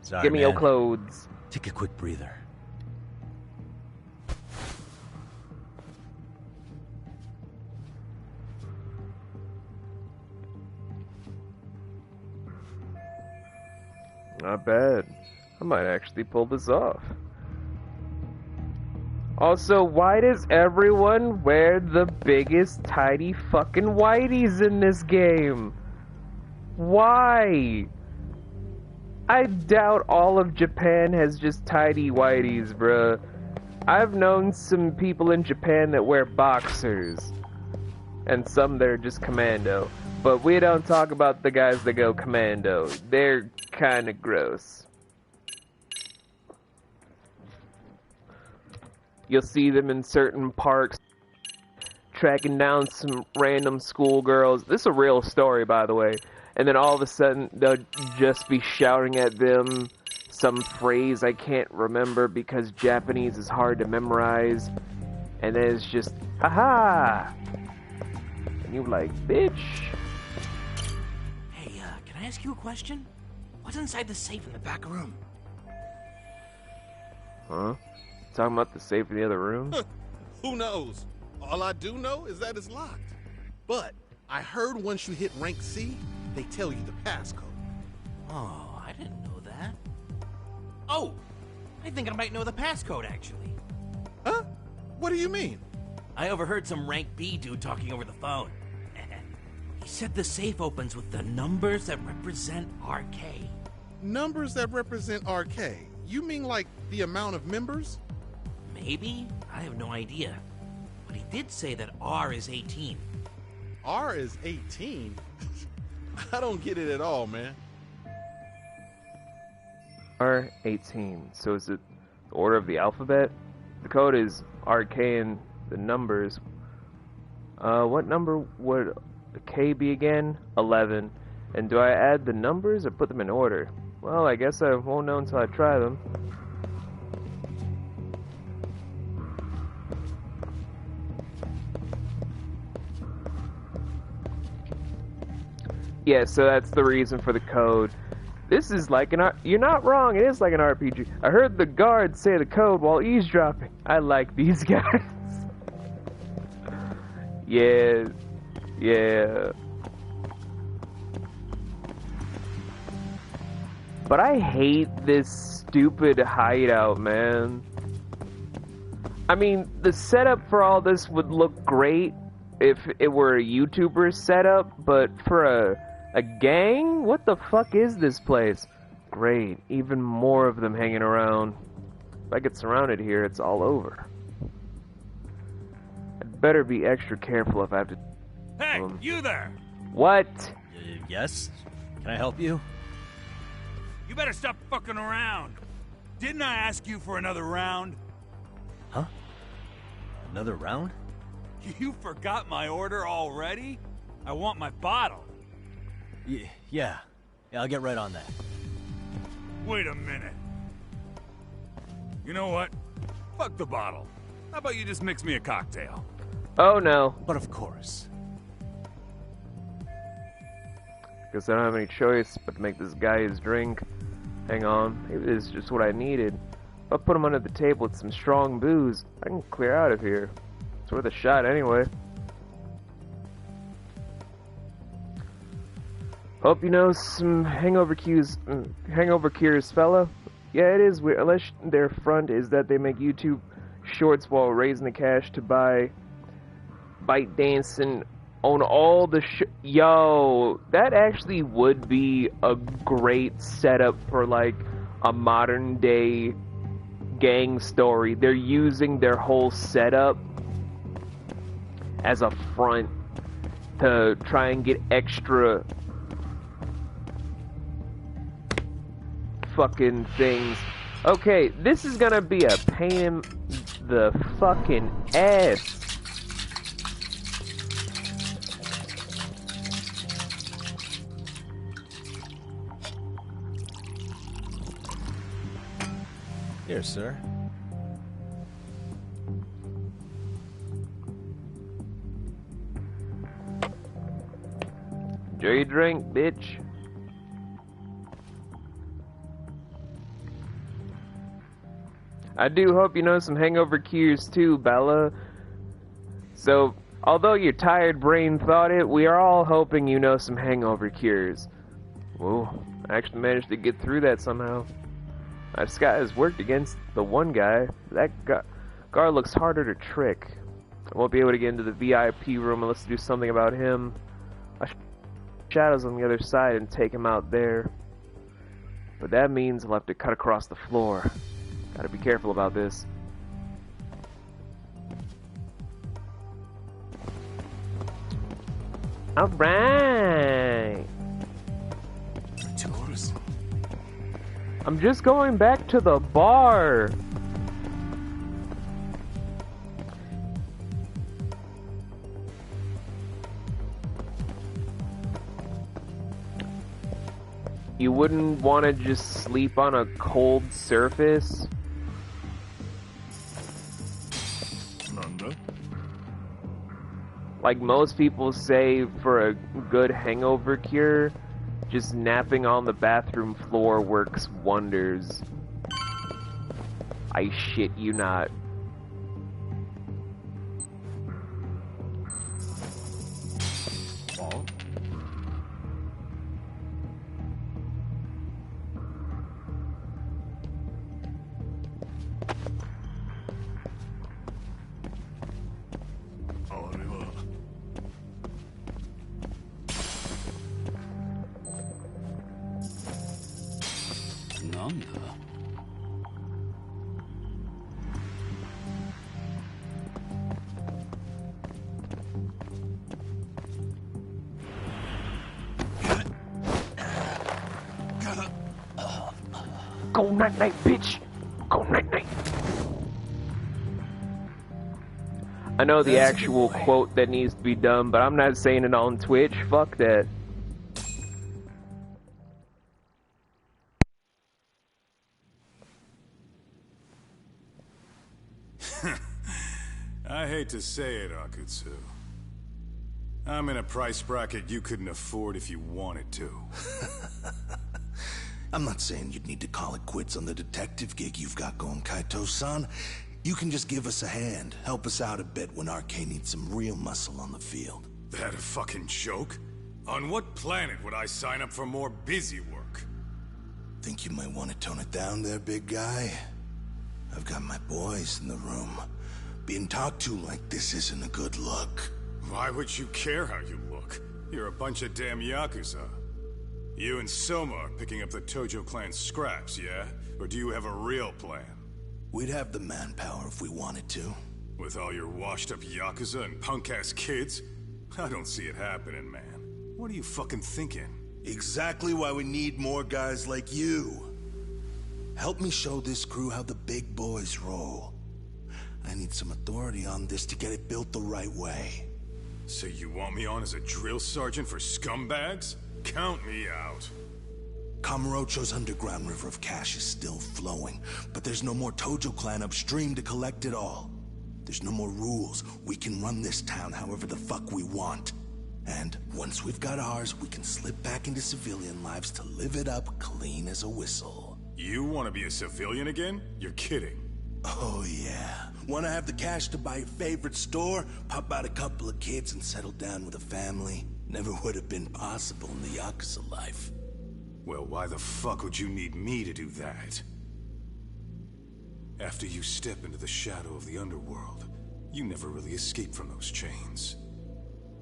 Sorry, Give me your man. clothes. Take a quick breather. Not bad. I might actually pull this off. Also, why does everyone wear the biggest tidy fucking whiteys in this game? Why? I doubt all of Japan has just tidy whiteys, bruh. I've known some people in Japan that wear boxers. And some that are just commando. But we don't talk about the guys that go commando. They're kinda gross. You'll see them in certain parks tracking down some random schoolgirls. This is a real story, by the way. And then all of a sudden, they'll just be shouting at them some phrase I can't remember because Japanese is hard to memorize. And then it's just, haha! And you're like, bitch. Hey, can I ask you a question? What's inside the safe in the back room? Huh? Talking about the safe in the other room? Who knows? All I do know is that it's locked. But I heard once you hit rank C, they tell you the passcode. Oh, I didn't know that. Oh, I think I might know the passcode, actually. Huh? What do you mean? I overheard some rank B dude talking over the phone. He said the safe opens with the numbers that represent RK. Numbers that represent RK? You mean like the amount of members? Maybe? I have no idea. But he did say that R is 18. R is 18? I don't get it at all, man. R18. So is it the order of the alphabet? The code is RK and the numbers. What number would the K be again? 11. And do I add the numbers or put them in order? Well, I guess I won't know until I try them. Yeah, so that's the reason for the code. This is like an you're not wrong, it is like an RPG. I heard the guard say the code while eavesdropping. I like these guys. Yeah. Yeah. But I hate this stupid hideout, man. I mean, the setup for all this would look great if it were a YouTuber setup, but for a gang? What the fuck is this place? Great, even more of them hanging around. If I get surrounded here, it's all over. I'd better be extra careful if I have to... Hey, you there! What? Yes? Can I help you? You better stop fucking around. Didn't I ask you for another round? Huh? Another round? You forgot my order already? I want my bottle. Yeah, I'll get right on that. Wait a minute. You know what? Fuck the bottle. How about you just mix me a cocktail? Oh no. But of course. Guess I don't have any choice but to make this guy his drink. Hang on, maybe this is just what I needed. If I put him under the table with some strong booze, I can clear out of here. It's worth a shot anyway. Hope you know some hangover cures, fella. Yeah, it is weird. Unless their front is that they make YouTube shorts while raising the cash to buy Bite Dancing on all the Yo, that actually would be a great setup for like a modern day gang story. They're using their whole setup as a front to try and get extra fucking things. Okay, this is gonna be a pain in the fucking ass. Here, sir. Enjoy your drink, bitch. I do hope you know some hangover cures too, Bella. So, although your tired brain thought it, we are all hoping you know some hangover cures. Whoa, I actually managed to get through that somehow. My disguise worked against the one guy. That guard looks harder to trick. I won't be able to get into the VIP room unless I do something about him. Shadows on the other side and take him out there. But that means I'll have to cut across the floor. Gotta be careful about this. Alright! Tours. I'm just going back to the bar. You wouldn't want to just sleep on a cold surface? Nanda? Like most people say, for a good hangover cure, just napping on the bathroom floor works wonders. I shit you not. Go night night, bitch! Go night night! I know the actual quote that needs to be done, but I'm not saying it on Twitch. Fuck that. I hate to say it, Akutsu. I'm in a price bracket you couldn't afford if you wanted to. I'm not saying you'd need to call it quits on the detective gig you've got going, Kaito-san. You can just give us a hand, help us out a bit when Arcane needs some real muscle on the field. That a fucking joke? On what planet would I sign up for more busy work? Think you might want to tone it down there, big guy? I've got my boys in the room. Being talked to like this isn't a good look. Why would you care how you look? You're a bunch of damn Yakuza. You and Soma are picking up the Tojo clan scraps, yeah? Or do you have a real plan? We'd have the manpower if we wanted to. With all your washed-up Yakuza and punk-ass kids? I don't see it happening, man. What are you fucking thinking? Exactly why we need more guys like you. Help me show this crew how the big boys roll. I need some authority on this to get it built the right way. So you want me on as a drill sergeant for scumbags? Count me out. Kamurocho's underground river of cash is still flowing, but there's no more Tojo clan upstream to collect it all. There's no more rules. We can run this town however the fuck we want. And once we've got ours, we can slip back into civilian lives to live it up clean as a whistle. You want to be a civilian again? You're kidding. Oh yeah. Want to have the cash to buy your favorite store, pop out a couple of kids and settle down with a family? Never would have been possible in the Yakuza life. Well, why the fuck would you need me to do that? After you step into the shadow of the underworld, you never really escape from those chains.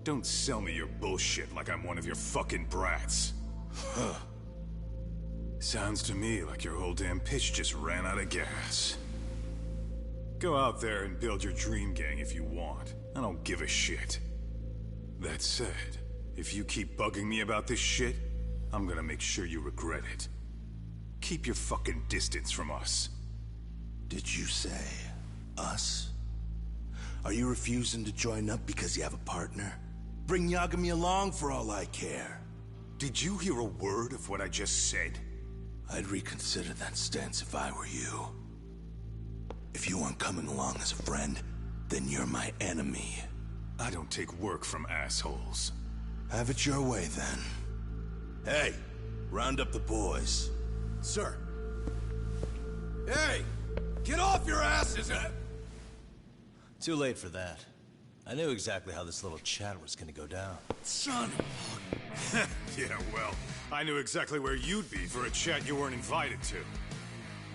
Don't sell me your bullshit like I'm one of your fucking brats. Huh. Sounds to me like your whole damn pitch just ran out of gas. Go out there and build your dream gang if you want. I don't give a shit. That said, if you keep bugging me about this shit, I'm gonna make sure you regret it. Keep your fucking distance from us. Did you say us? Are you refusing to join up because you have a partner? Bring Yagami along for all I care. Did you hear a word of what I just said? I'd reconsider that stance if I were you. If you aren't coming along as a friend, then you're my enemy. I don't take work from assholes. Have it your way, then. Hey, round up the boys. Sir. Hey! Get off your asses! Too late for that. I knew exactly how this little chat was gonna go down. Son of Yeah, well, I knew exactly where you'd be for a chat you weren't invited to.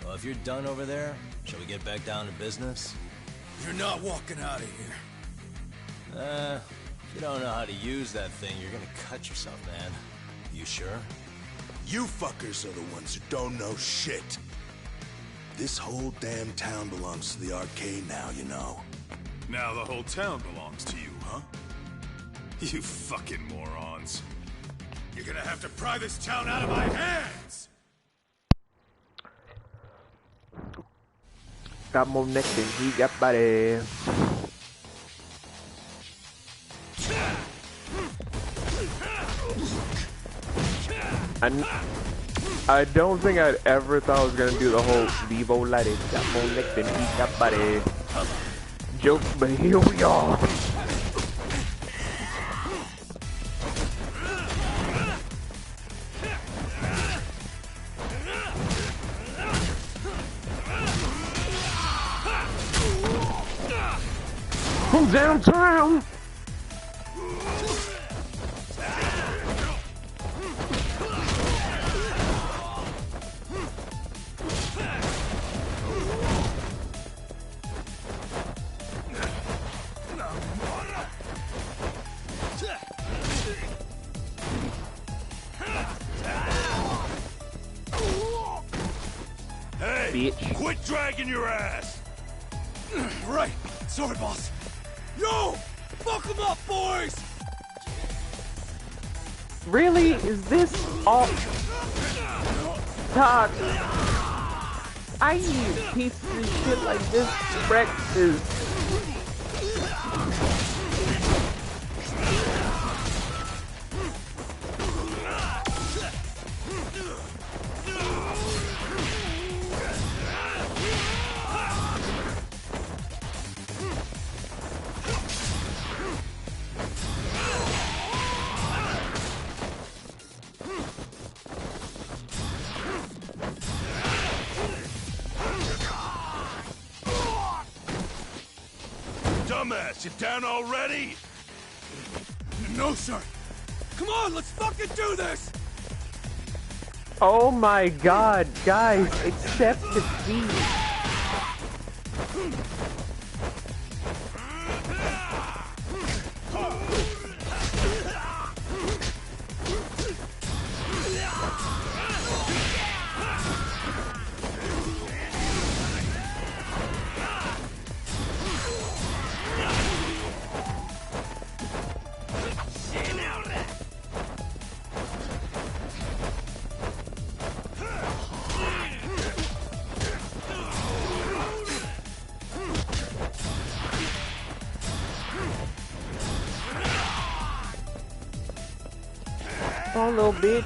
Well, if you're done over there, shall we get back down to business? You're not walking out of here. If you don't know how to use that thing, you're gonna cut yourself, man. You sure? You fuckers are the ones who don't know shit. This whole damn town belongs to the arcade now, you know. Now the whole town belongs to you, huh? You fucking morons. You're gonna have to pry this town out of my hands! Got more neck than he got body. I don't think I'd ever thought I was gonna do the whole Vivo Lighted got more neck than he got body joke, but here we are. From downtown. Hey, bitch. Quit dragging your ass! Right! Sorry, boss. Yo! Fuck them up, boys! Really? Is this all talk? I use pieces of shit like this for breakfast. Dumbass, you down already? No, sir. Come on, let's fucking do this! Oh my god, guys, accept defeat. Oh, little bitch.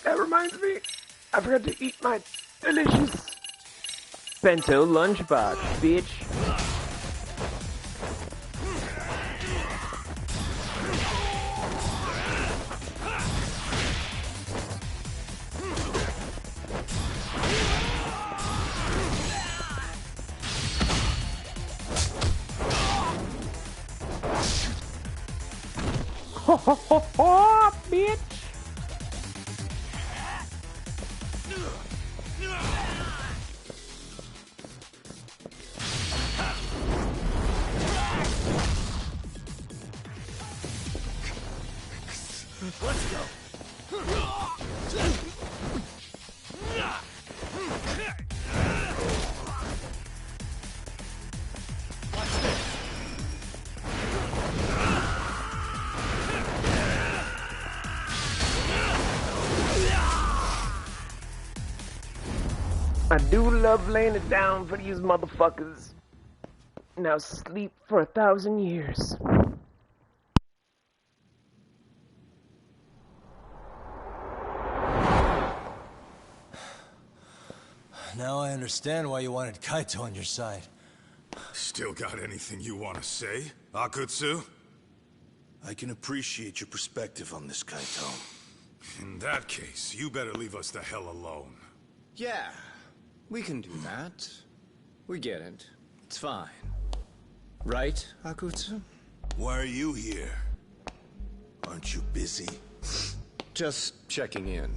That reminds me, I forgot to eat my delicious Bento lunchbox, bitch. Ho ho ho ho, bitch! Let's go. I do love laying it down for these motherfuckers. Now sleep for 1,000 years. Now I understand why you wanted Kaito on your side. Still got anything you want to say, Akutsu? I can appreciate your perspective on this, Kaito. In that case, you better leave us the hell alone. Yeah, we can do that. We get it. It's fine. Right, Akutsu? Why are you here? Aren't you busy? Just checking in.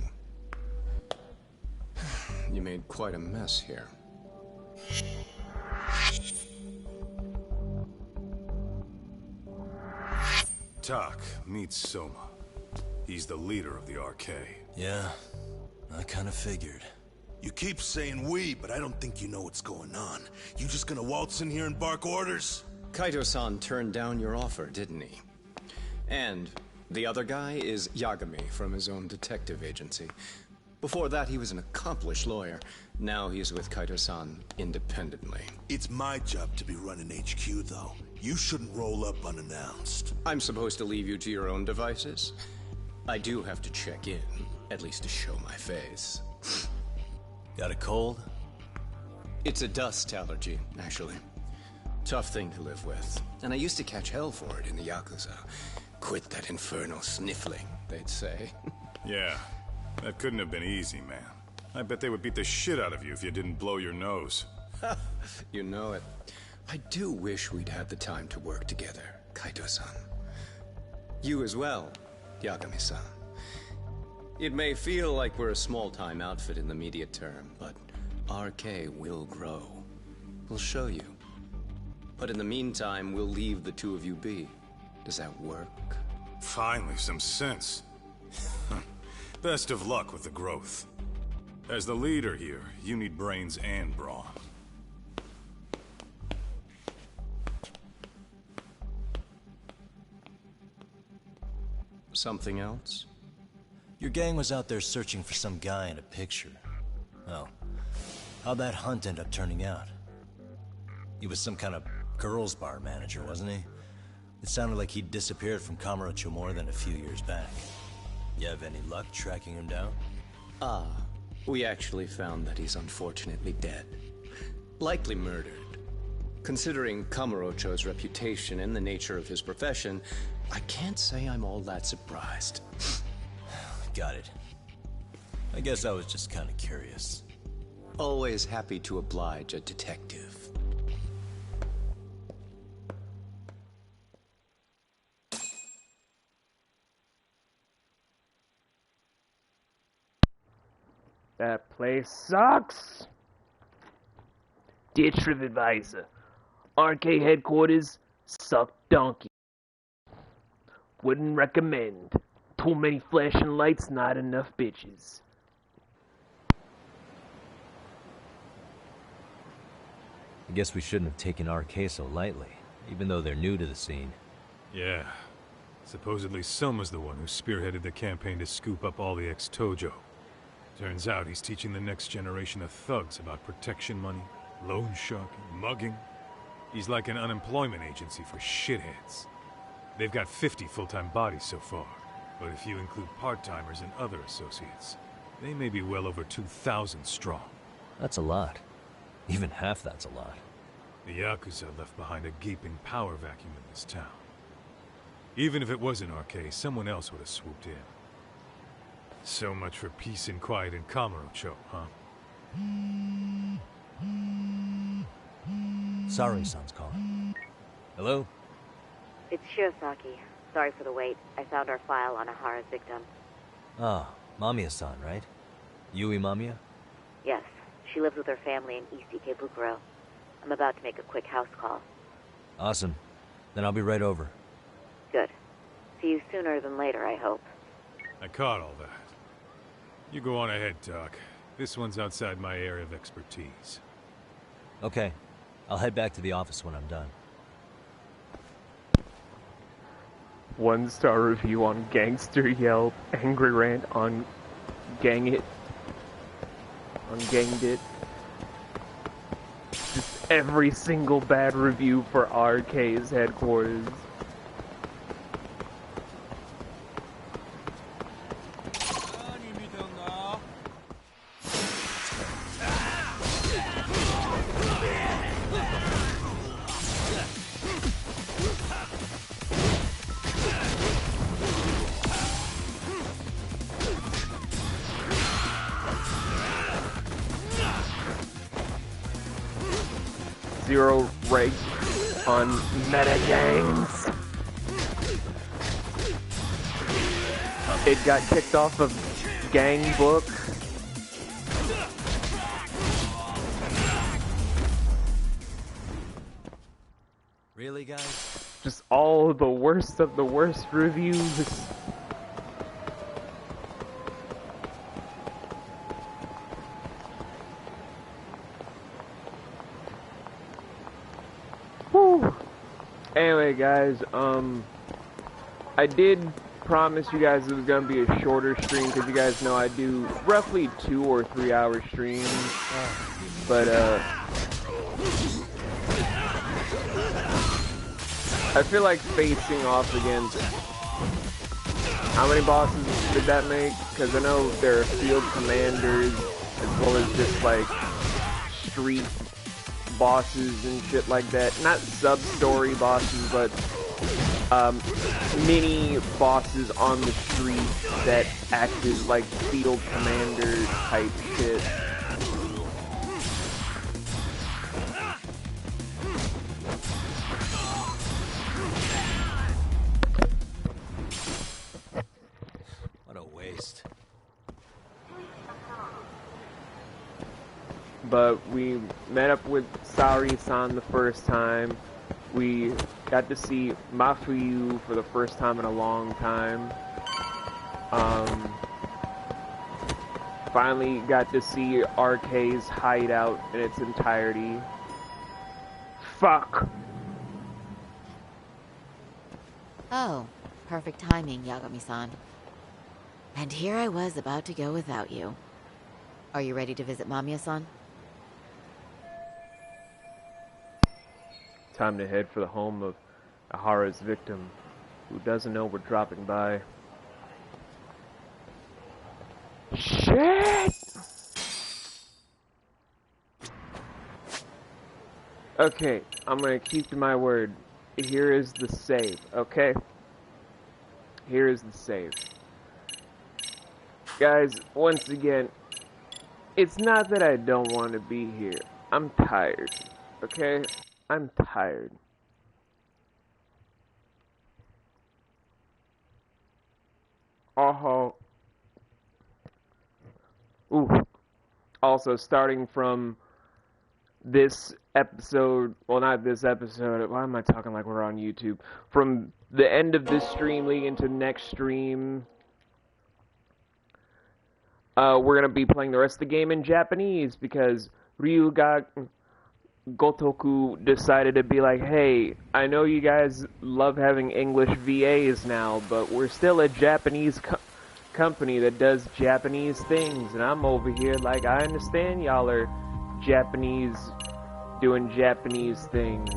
You made quite a mess here. Tak, meet Soma. He's the leader of the RK. Yeah, I kind of figured. You keep saying we, but I don't think you know what's going on. You just gonna waltz in here and bark orders? Kaito-san turned down your offer, didn't he? And the other guy is Yagami from his own detective agency. Before that, he was an accomplished lawyer. Now he's with Kaito-san independently. It's my job to be running HQ, though. You shouldn't roll up unannounced. I'm supposed to leave you to your own devices? I do have to check in, at least to show my face. Got a cold? It's a dust allergy, actually. Tough thing to live with. And I used to catch hell for it in the Yakuza. Quit that infernal sniffling, they'd say. Yeah, that couldn't have been easy, man. I bet they would beat the shit out of you if you didn't blow your nose. You know it. I do wish we'd had the time to work together, Kaito-san. You as well, Yagami-san. It may feel like we're a small-time outfit in the immediate term, but RK will grow. We'll show you. But in the meantime, we'll leave the two of you be. Does that work? Finally, some sense. Best of luck with the growth. As the leader here, you need brains and brawn. Something else? Your gang was out there searching for some guy in a picture. Oh, how'd that hunt end up turning out? He was some kind of girls' bar manager, wasn't he? It sounded like he'd disappeared from Kamurocho more than a few years back. You have any luck tracking him down? We actually found that he's unfortunately dead. Likely murdered. Considering Kamurocho's reputation and the nature of his profession, I can't say I'm all that surprised. Got it. I guess I was just kind of curious. Always happy to oblige a detective. That place sucks. Dear Trip Advisor, RK headquarters suck donkey. Wouldn't recommend. Too many flashing lights, not enough bitches. I guess we shouldn't have taken RK so lightly, even though they're new to the scene. Yeah. Supposedly Soma's the one who spearheaded the campaign to scoop up all the ex-Tojo. Turns out he's teaching the next generation of thugs about protection money, loan sharking, mugging. He's like an unemployment agency for shitheads. They've got 50 full-time bodies so far, but if you include part-timers and other associates, they may be well over 2,000 strong. That's a lot. Even half that's a lot. The Yakuza left behind a gaping power vacuum in this town. Even if it wasn't our case, someone else would have swooped in. So much for peace and quiet in Kamurocho, huh? Sari-san's calling. Hello? It's Shirosaki. Sorry for the wait. I found our file on Ahara's victim. Ah, Mamiya-san, right? Yui Mamiya? Yes, she lives with her family in East Ikebukuro. I'm about to make a quick house call. Awesome. Then I'll be right over. Good. See you sooner than later, I hope. I caught all that. You go on ahead, Doc. This one's outside my area of expertise. Okay. I'll head back to the office when I'm done. 1-star review on Gangster Yelp. Angry rant on Gang It. On Ganged It. Just every single bad review for RK's headquarters. Zero rank on metagames. It got kicked off of Gang Book. Really, guys? Just all the worst of the worst reviews. Whew. Anyway, guys, I did promise you guys it was gonna be a shorter stream because you guys know I do roughly 2 or 3 hour streams, but I feel like facing off against, how many bosses did that make? Because I know there are field commanders as well as just like street bosses and shit like that. Not sub-story bosses, but mini bosses on the street that act as like field commander type shit. What a waste. But we met up with Sari-san the first time. We got to see Mafuyu for the first time in a long time. Finally got to see RK's hideout in its entirety. Fuck! Oh, perfect timing, Yagami-san. And here I was about to go without you. Are you ready to visit Mamiya-san? Time to head for the home of Ahara's victim, who doesn't know we're dropping by. Shit! Okay, I'm gonna keep to my word. Here is the save, okay? Here is the save. Guys, once again, it's not that I don't want to be here. I'm tired, okay? I'm tired. Ooh. Also, starting from this episode, well, not this episode, why am I talking like we're on YouTube? From the end of this stream leading into next stream, we're gonna be playing the rest of the game in Japanese because Ryuga Gotoku decided to be like, hey, I know you guys love having English VAs now, but we're still a Japanese company that does Japanese things, and I'm over here like, I understand y'all are Japanese doing Japanese things.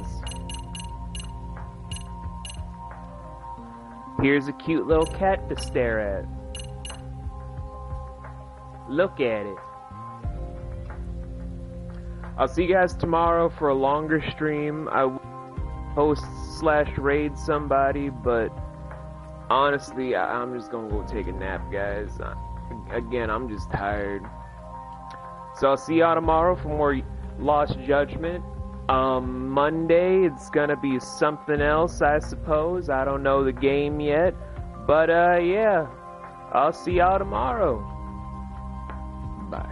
Here's a cute little cat to stare at. Look at it. I'll see you guys tomorrow for a longer stream. I will host/raid somebody, but honestly, I'm just gonna go take a nap, guys. Again, I'm just tired. So I'll see y'all tomorrow for more Lost Judgment. Monday, it's gonna be something else, I suppose. I don't know the game yet. But, yeah. I'll see y'all tomorrow. Bye.